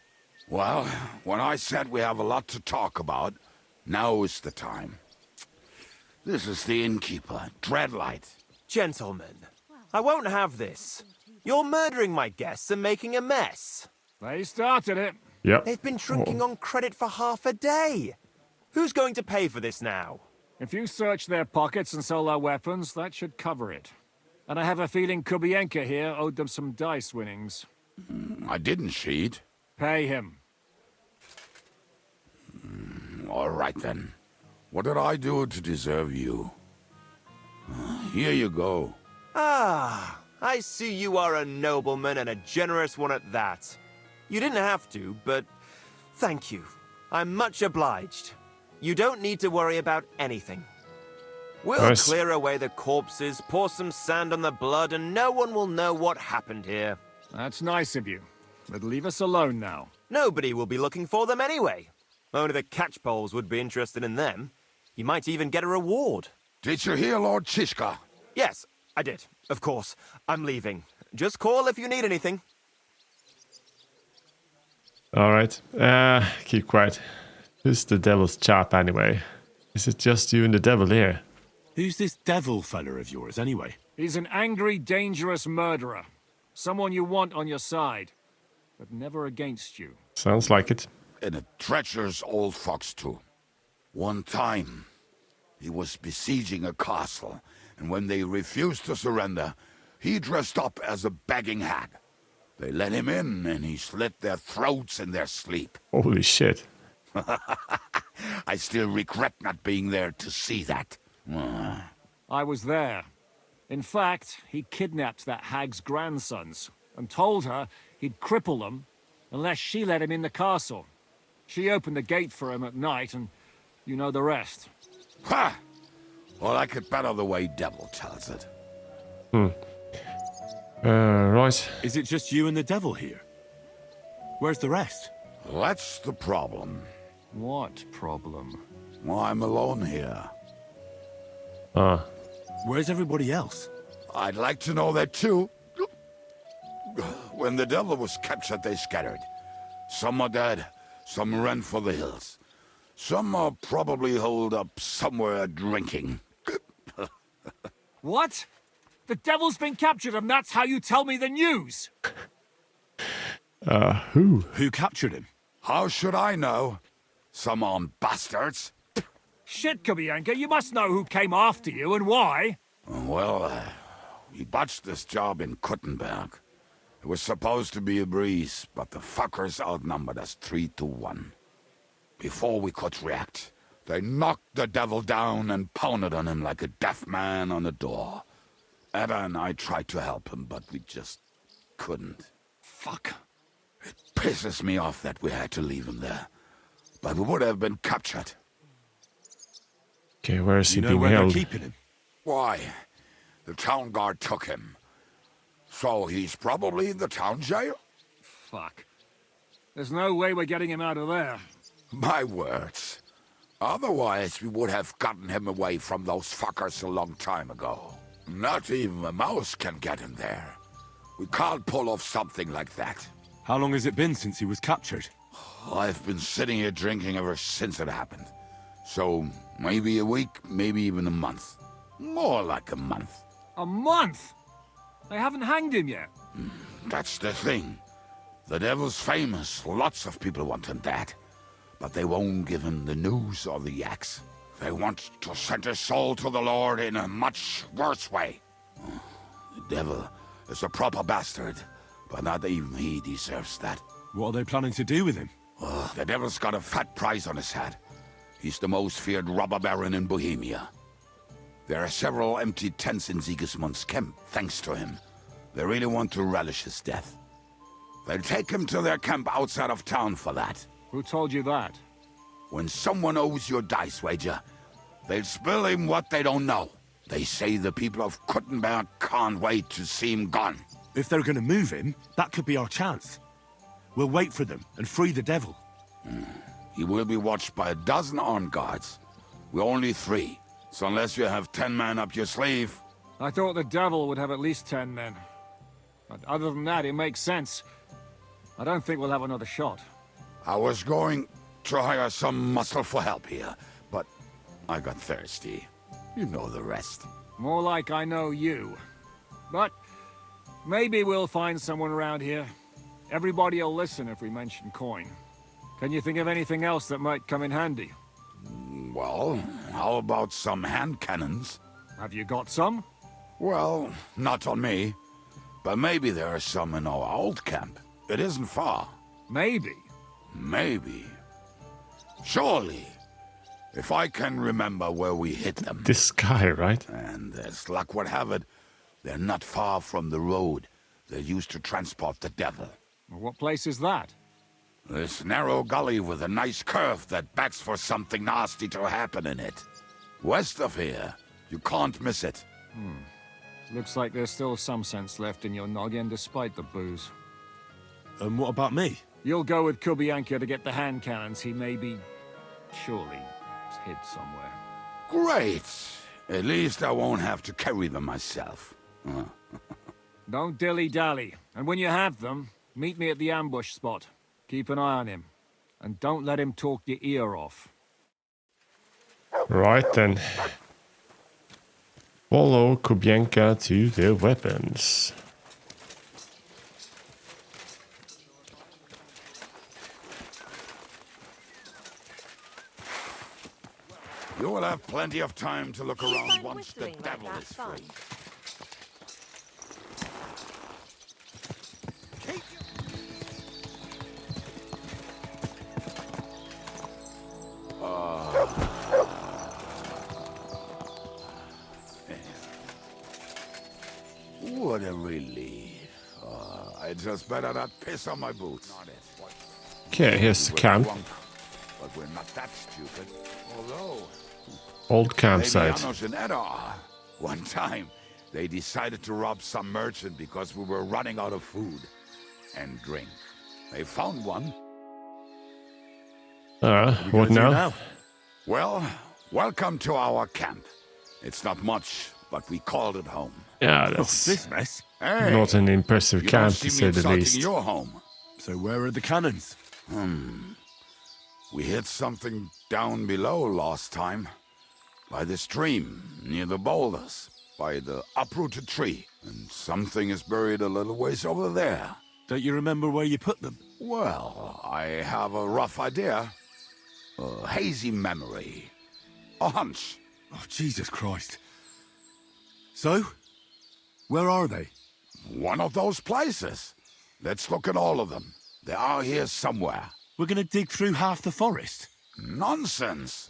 Well, when I said we have a lot to talk about, now is the time. This is the innkeeper, Dreadlight. Gentlemen, I won't have this. You're murdering my guests and making a mess. They started it. Yep. They've been drinking on credit for half a day. Who's going to pay for this now? If you search their pockets and sell their weapons, that should cover it. And I have a feeling Kubienka here owed them some dice winnings. I didn't cheat. Pay him. All right, then. What did I do to deserve you? Here you go. Ah, I see you are a nobleman and a generous one at that. You didn't have to, but thank you. I'm much obliged. You don't need to worry about anything. We'll Nice. clear away the corpses, pour some sand on the blood, and no one will know what happened here. That's nice of you. But leave us alone now. Nobody will be looking for them anyway. Only the catchpoles would be interested in them. You might even get a reward. Did you hear, Lord Chishka? Yes, I did. Of course. I'm leaving. Just call if you need anything. All right. Keep quiet. Who's the devil's chap anyway? Is it just you and the devil here? Who's this devil fella of yours, anyway? He's an angry, dangerous murderer. Someone you want on your side, but never against you. Sounds like it. And a treacherous old fox, too. One time, he was besieging a castle, and when they refused to surrender, he dressed up as a begging hag. They let him in, and he slit their throats in their sleep. Holy shit. I still regret not being there to see that. I was there. In fact, he kidnapped that hag's grandsons and told her he'd cripple them unless she let him in the castle. She opened the gate for him at night, and you know the rest. Ha! Well, I could better the way devil tells it. Right. Is it just you and the devil here? Where's the rest? That's the problem. What problem? Well, I'm alone here. Where's everybody else? I'd like to know that too. When the devil was captured, they scattered. Some are dead, some ran for the hills. Some are probably holed up somewhere drinking. What? The devil's been captured and that's how you tell me the news? Who? Who captured him? How should I know? Some armed bastards. Shit, Kubianka, you must know who came after you and why. Well, we botched this job in Kuttenberg. It was supposed to be a breeze, but the fuckers outnumbered us 3-1. Before we could react, they knocked the devil down and pounded on him like a deaf man on a door. Ada and I tried to help him, but we just couldn't. Fuck. It pisses me off that we had to leave him there. But we would have been captured. Okay, where is he You know being where they're held? keeping him? Why? The town guard took him. So he's probably in the town jail? Fuck. There's no way we're getting him out of there. My words. Otherwise, we would have gotten him away from those fuckers a long time ago. Not even a mouse can get him there. We can't pull off something like that. How long has it been since he was captured? I've been sitting here drinking ever since it happened. So, maybe a week, maybe even a month. More like a month. A month? They haven't hanged him yet. That's the thing. The devil's famous. Lots of people want him dead. But they won't give him the news or the axe. They want to send his soul to the Lord in a much worse way. The devil is a proper bastard, but not even he deserves that. What are they planning to do with him? The devil's got a fat price on his head. He's the most feared robber baron in Bohemia. There are several empty tents in Sigismund's camp, thanks to him. They really want to relish his death. They'll take him to their camp outside of town for that. Who told you that? When someone owes you a dice wager, they'll spill him what they don't know. They say the people of Kuttenberg can't wait to see him gone. If they're going to move him, that could be our chance. We'll wait for them and free the devil. He will be watched by a dozen armed guards. We're only 3, so unless you have 10 men up your sleeve... I thought the devil would have at least 10 men. But other than that, it makes sense. I don't think we'll have another shot. I was going to hire some muscle for help here, but I got thirsty. You know the rest. More like I know you. But maybe we'll find someone around here. Everybody will listen if we mention coin. Can you think of anything else that might come in handy? Well, how about some hand cannons? Have you got some? Well, not on me. But maybe there are some in our old camp. It isn't far. Maybe. Maybe. Surely. If I can remember where we hit them. This guy, right? And as luck would have it, they're not far from the road they used to transport the devil. What place is that? This narrow gully with a nice curve that begs for something nasty to happen in it. West of here. You can't miss it. Looks like there's still some sense left in your noggin despite the booze. And what about me? You'll go with Kubianka to get the hand cannons. He may be... surely hid somewhere. Great! At least I won't have to carry them myself. Don't dilly-dally. And when you have them, meet me at the ambush spot. Keep an eye on him. And don't let him talk your ear off. Right then. Follow Kubianka to the weapons. You will have plenty of time to look around once the devil is free. What a relief. I just better not piss on my boots. Okay, here's the camp. But we're not that stupid. Although... Old campsite. Lady Janos and Edda are. One time, they decided to rob some merchant because we were running out of food and drink. They found one. What now? Well, welcome to our camp. It's not much, but we called it home. Yeah, that's this mess. Hey, not an impressive you camp, don't to see say me the insulting least. your home. So where are the cannons? We hit something down below last time. By the stream, near the boulders. By the uprooted tree. And something is buried a little ways over there. Don't you remember where you put them? Well, I have a rough idea. A hazy memory. A hunch. Oh, Jesus Christ. So? Where are they? One of those places. Let's look at all of them. They are here somewhere. We're gonna dig through half the forest? Nonsense.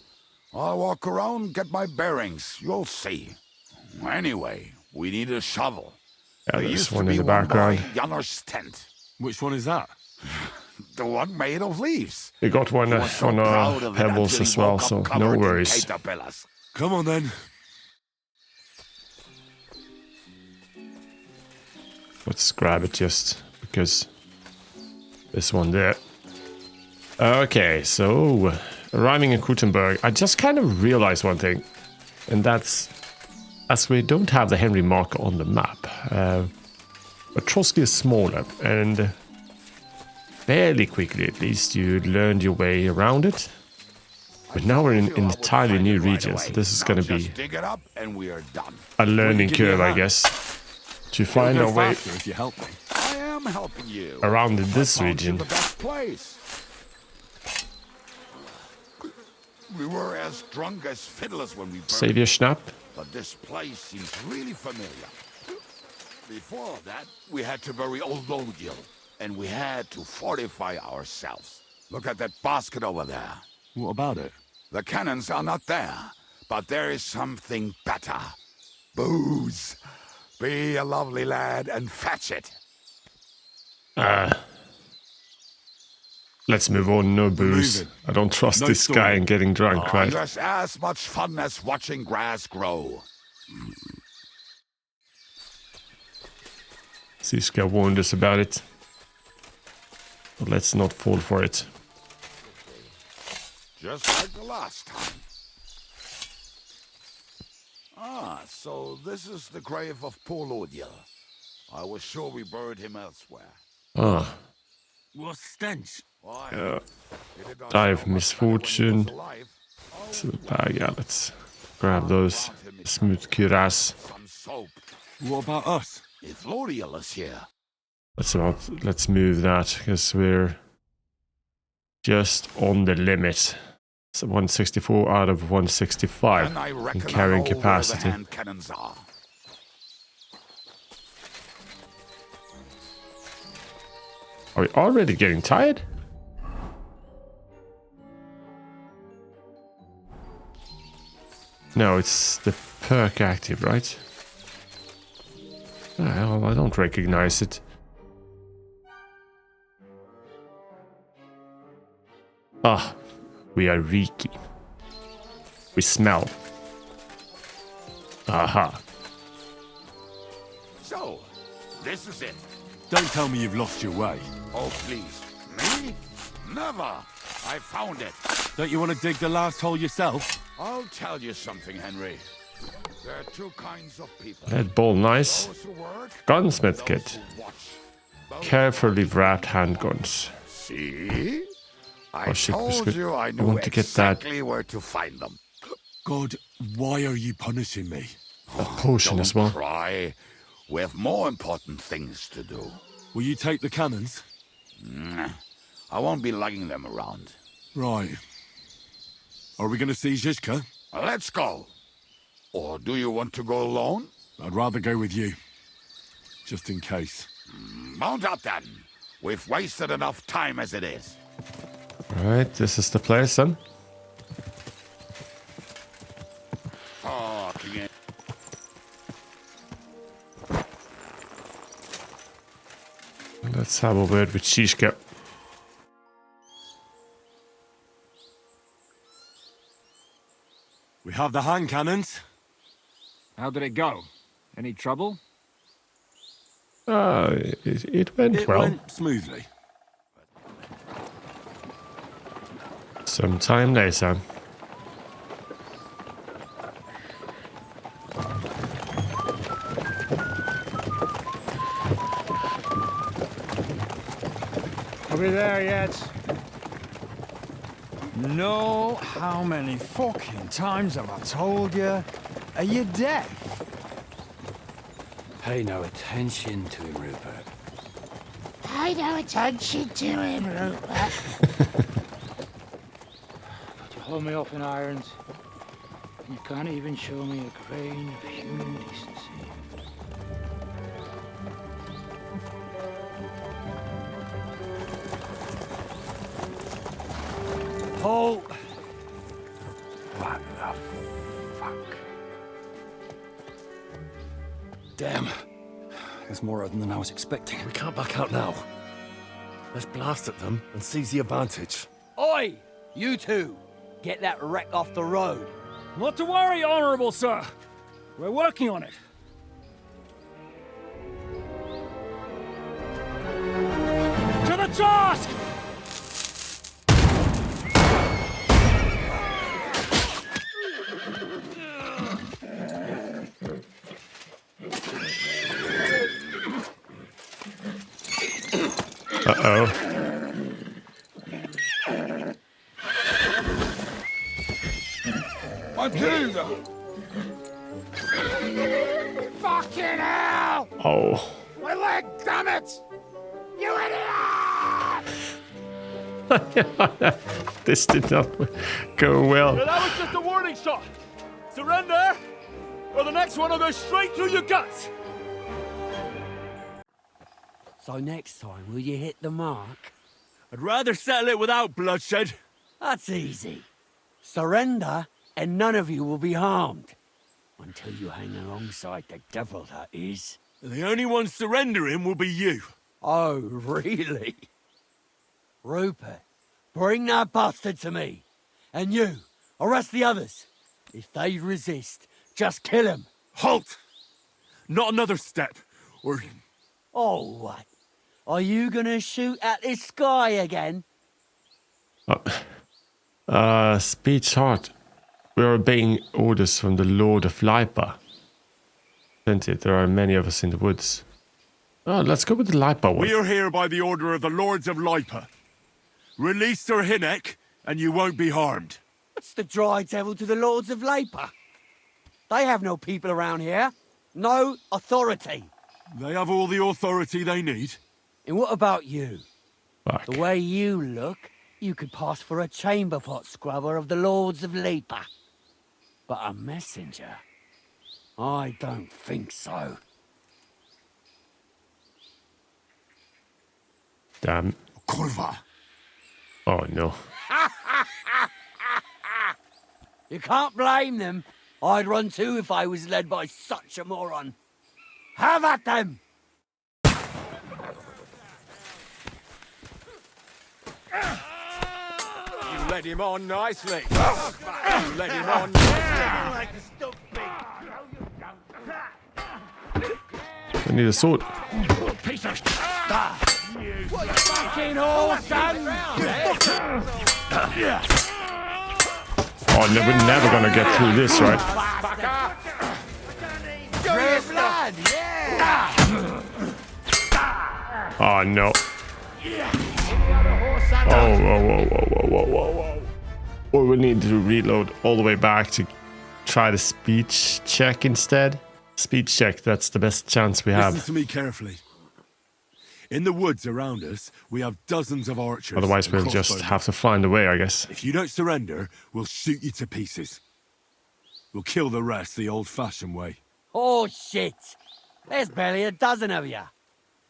I'll walk around, get my bearings. You'll see. Anyway, we need a shovel. Yeah, There there's used one to in be the one by background. Janner's tent. Which one is that? The one made of leaves. We got one He was so on proud of it pebbles until he as well, woke up so no covered in worries. caterpillars. Come on then. Let's grab it just because this one there. Okay, so arriving in Kuttenberg, I just kind of realized one thing, and that's as we don't have the Henry marker on the map, but Trotsky is smaller, and fairly quickly at least you learned your way around it. But now we're in entirely new regions, so this is going to be Dig it up and we are done. a learning curve, I guess, to find our way if you help me. I am helping you. around in this I found you region. the best place. We were as drunk as fiddlers when we burned Save your schnapp. but this place seems really familiar. Before that, we had to bury old Lodil, and we had to fortify ourselves. Look at that basket over there. What about it? The cannons are not there, but there is something better. Booze. Be a lovely lad and fetch it. Let's move on, no booze. I don't trust No this guy story. in getting drunk, right? Just as much fun as watching grass grow. Siska warned us about it. But let's not fall for it. Just like the last time. Ah, so this is the grave of poor Lodil. I was sure we buried him elsewhere. Ah, What stench? Why? die of misfortune. So, yeah, let's grab those smooth cuirass. Some soap. What about us? If Lodil is here. Let's move that because we're just on the limit. It's 164 out of 165 Then I in reckon carrying I know where the capacity. hand cannons are. Are we already getting tired? No, it's the perk active, right? Well, I don't recognize it. Ah, we are reeky. We smell. Aha. So, this is it. Don't tell me you've lost your way. Oh, please. Me? Never. I found it. Don't you want to dig the last hole yourself? I'll tell you something, Henry. There are two kinds of people. That ball nice. Those who work, Gunsmith those kit. who watch. Carefully wrapped handguns. See? I Oh, shit, told you I knew want to get that. exactly where to find them. God, why are you punishing me? A potion as well. Cry. We have more important things to do. Will you take the cannons? I won't be lugging them around. Right. Are we going to see Zizka? Let's go. Or do you want to go alone? I'd rather go with you. Just in case. Mount up then. We've wasted enough time as it is. Right, this is the place then. Fucking it. Let's have a word with Shishka. We have the hand cannons. How did it go? Any trouble? It went It well. went smoothly. Some time later. Are we there yet? No, how many fucking times have I told you? Are you deaf? Pay no attention to him, Rupert. Pay no attention to him, Rupert. hold me up in irons. You can't even show me a grain of human decency. Paul! What the fuck? Damn. There's more of them than I was expecting. We can't back out now. Let's blast at them and seize the advantage. Oi! You two! Get that wreck off the road. Not to worry, Honorable Sir. We're working on it. To the task! Uh-oh. My dude! Fucking hell! Oh. My leg, damn it! You idiot! This did not go well. Yeah, that was just a warning shot. Surrender, or the next one will go straight through your guts. So next time, will you hit the mark? I'd rather settle it without bloodshed. That's easy. Surrender, and none of you will be harmed. Until you hang alongside the devil, that is. The only one surrendering will be you. Oh, really? Rupert, bring that bastard to me. And you, arrest the others. If they resist, just kill them. Halt! Not another step, or... Oh, what? Are you gonna shoot at the sky again? Speech hard. We are obeying orders from the Lord of Lipa. Plenty, there are many of us in the woods. Oh, let's go with the Lipa one. We are here by the order of the Lords of Lipa. Release Sir Hinnek, and you won't be harmed. What's the dry devil to the Lords of Lipa? They have no people around here. No authority. They have all the authority they need. And what about you? Fuck. The way you look, you could pass for a chamber pot scrubber of the Lords of Lipa. But a messenger? I don't think so. Damn. Kurva. Oh, no. You can't blame them. I'd run too if I was led by such a moron. Have at them! You led him on nicely. You led him on nicely. I need a sword. Piece of You fucking horse, Oh, no, we're never gonna get through this, right? blood, yeah! Oh, no. Oh, whoa, whoa, whoa, whoa, whoa, whoa, whoa. Or we need to reload all the way back to try the speech check instead. Speech check, that's the best chance we have. Listen to me carefully. In the woods around us, we have dozens of archers. Otherwise, and we'll just crossbowmen. have to find a way, I guess. If you don't surrender, we'll shoot you to pieces. We'll kill the rest the old-fashioned way. Oh, shit! There's barely a dozen of you.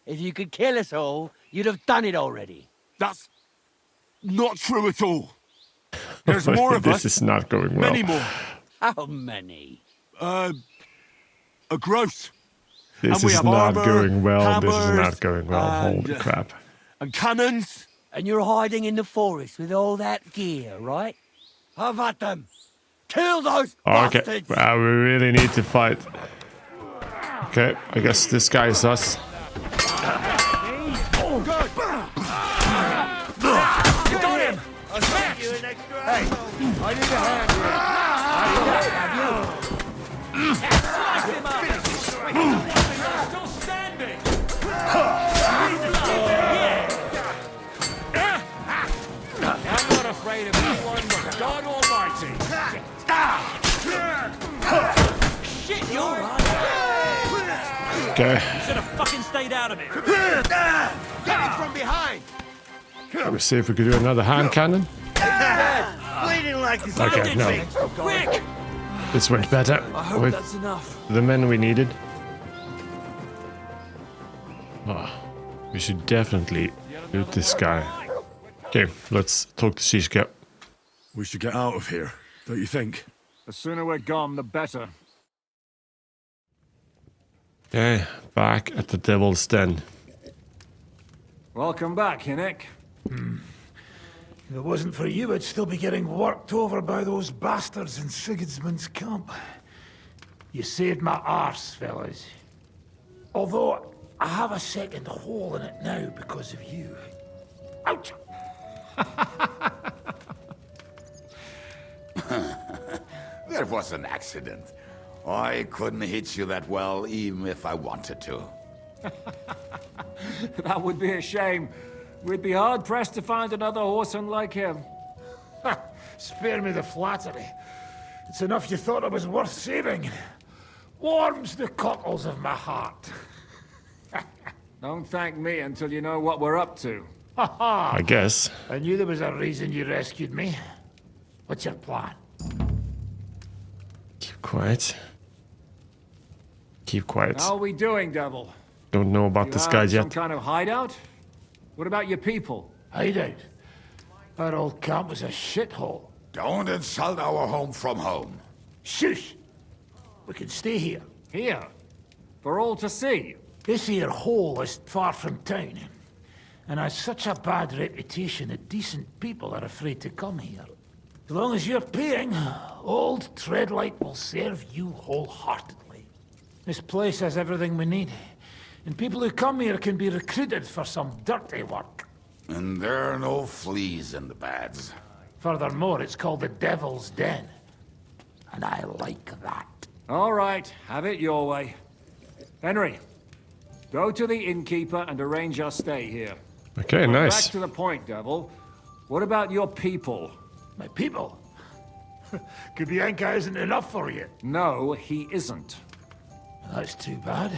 If you could kill us all, you'd have done it already. That's not true at all. There's more of us. This is not going well. Many more. How many? A gross. This And we is have not armor, going well. This is hammers, not going well. and- Holy crap. And cannons. And you're hiding in the forest with all that gear, right? Have at them! Kill those Okay, bastards! we really need to fight. Okay, I guess this guy is us. Oh, good! You got him! Hey, I need a hand here. Slice him up! Still standing! I'm not afraid of anyone but God Almighty. Shit, you're right. Okay, You should have fucking stayed out of it. Get him from behind! let me see if we could do another hand cannon. Bleeding like Okay, no. Quick! This went better. I hope With that's enough. the men we needed. Oh, we should definitely loot this guy. Okay, let's talk to Shishka. We should get out of here, don't you think? The sooner we're gone, the better. Okay, back at the Devil's Den. Welcome back, Hinnick. If it wasn't for you, I'd still be getting worked over by those bastards in Sigismund's camp. You saved my arse, fellas. Although, I have a second hole in it now because of you. Ouch! That was an accident. I couldn't hit you that well, even if I wanted to. That would be a shame. We'd be hard-pressed to find another horseman like him. Spare me the flattery. It's enough you thought I was worth saving. Warms the cockles of my heart. Don't thank me until you know what we're up to. I guess. I knew there was a reason you rescued me. What's your plan? Keep quiet. Keep quiet. How are we doing, Devil? Don't know about You this have guy some yet. kind of hideout? What about your people? Hideout? Our old camp was a shithole. Don't insult our home from home. Shush! We can stay here. Here? For all to see? This here hole is far from town, and has such a bad reputation that decent people are afraid to come here. As long as you're paying, old Treadlight will serve you wholeheartedly. This place has everything we need, and people who come here can be recruited for some dirty work. And there are no fleas in the beds. Furthermore, it's called the Devil's Den, and I like that. All right, have it your way. Henry, go to the innkeeper and arrange our stay here. Okay, But nice. Back to the point, Devil. What about your people? My people? Kubienka isn't enough for you. No, he isn't. That's too bad.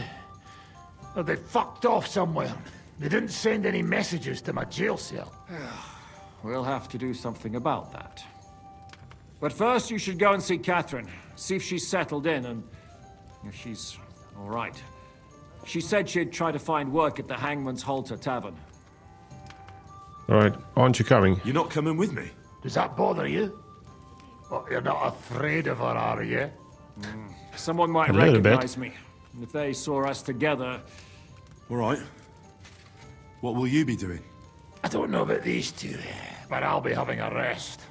Well, they fucked off somewhere. They didn't send any messages to my jail cell. We'll have to do something about that. But first, you should go and see Catherine. See if she's settled in and if she's all right. She said she'd try to find work at the Hangman's Halter Tavern. Alright, aren't you coming? You're not coming with me? Does that bother you? Well, you're not afraid of her, are you? Someone might A little bit. recognize me. If they saw us together... All right. What will you be doing? I don't know about these two, but I'll be having a rest.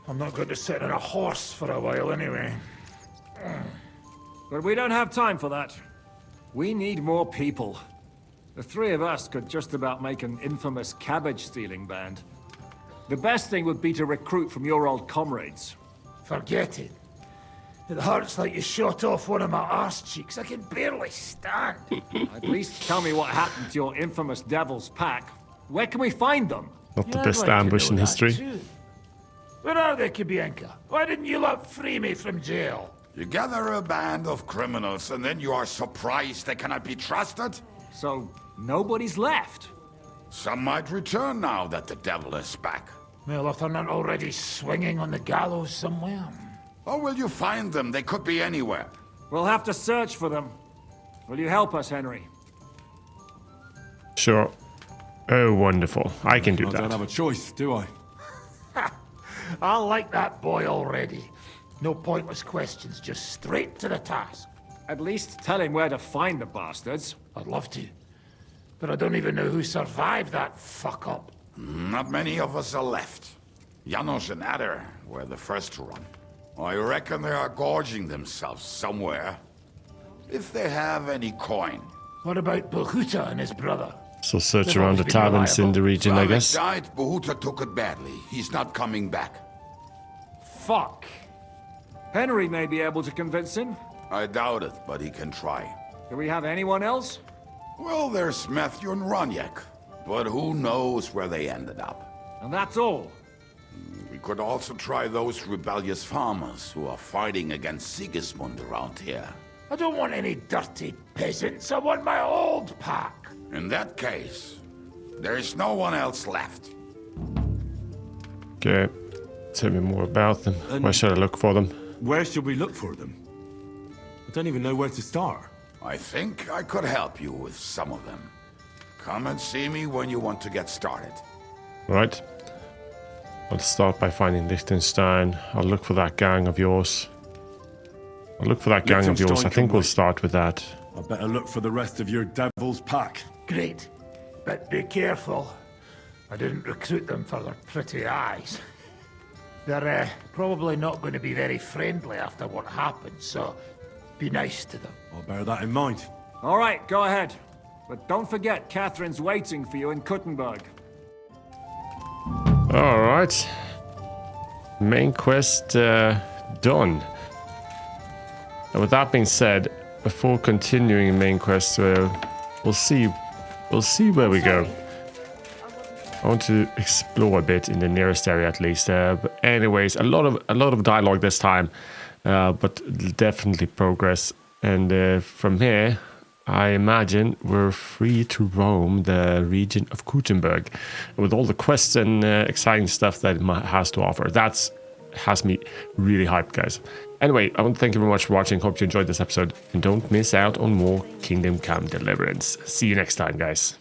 I'm not going to sit on a horse for a while anyway. But we don't have time for that. We need more people. The three of us could just about make an infamous cabbage-stealing band. The best thing would be to recruit from your old comrades. Forget it. It hurts like you shot off one of my arse cheeks. I can barely stand. At least tell me what happened to your infamous Devil's Pack. Where can we find them? Not the Yeah, I'd best like to ambush know in that history. too. Where are they, Kubienka? Why didn't you lot free me from jail? You gather a band of criminals and then you are surprised they cannot be trusted? So, nobody's left? Some might return now that the devil is back. Well, if they're not already swinging on the gallows somewhere. Or will you find them? They could be anywhere. We'll have to search for them. Will you help us, Henry? Sure. Oh, wonderful. I can do I don't that. have a choice, do I? I like that boy already. No pointless questions, just straight to the task. At least tell him where to find the bastards. I'd love to. But I don't even know who survived that fuck-up. Not many of us are left. Janos and Adder were the first to run. I reckon they are gorging themselves somewhere. If they have any coin. What about Behuta and his brother? So search They've around the always been taverns in the region, I Slavik guess. died, Behuta took it badly. He's not coming back. Fuck. Henry may be able to convince him. I doubt it, but he can try. Do we have anyone else? Well, there's Matthew and Roniak, but who knows where they ended up. And that's all. We could also try those rebellious farmers who are fighting against Sigismund around here. I don't want any dirty peasants. I want my old pack. In that case, there is no one else left. Okay. Tell me more about them. Where should I look for them? Where should we look for them? I don't even know where to start. I think I could help you with some of them. Come and see me when you want to get started. Right. I'll start by finding Liechtenstein. I'll look for that gang of yours. I think we'll start with that. I better look for the rest of your devil's pack. Great. But be careful. I didn't recruit them for their pretty eyes. They're probably not going to be very friendly after what happened, so be nice to them. I'll bear that in mind. All right, go ahead. But don't forget, Catherine's waiting for you in Kuttenberg. All right. Main quest done. And with that being said, before continuing main quest, we'll see where we go. I want to explore a bit in the nearest area at least. But anyways, a lot of dialogue this time, but definitely progress. And from here, I imagine we're free to roam the region of Kuttenberg with all the quests and exciting stuff that it has to offer. That has me really hyped, guys. Anyway, I want to thank you very much for watching. Hope you enjoyed this episode. And don't miss out on more Kingdom Come Deliverance. See you next time, guys.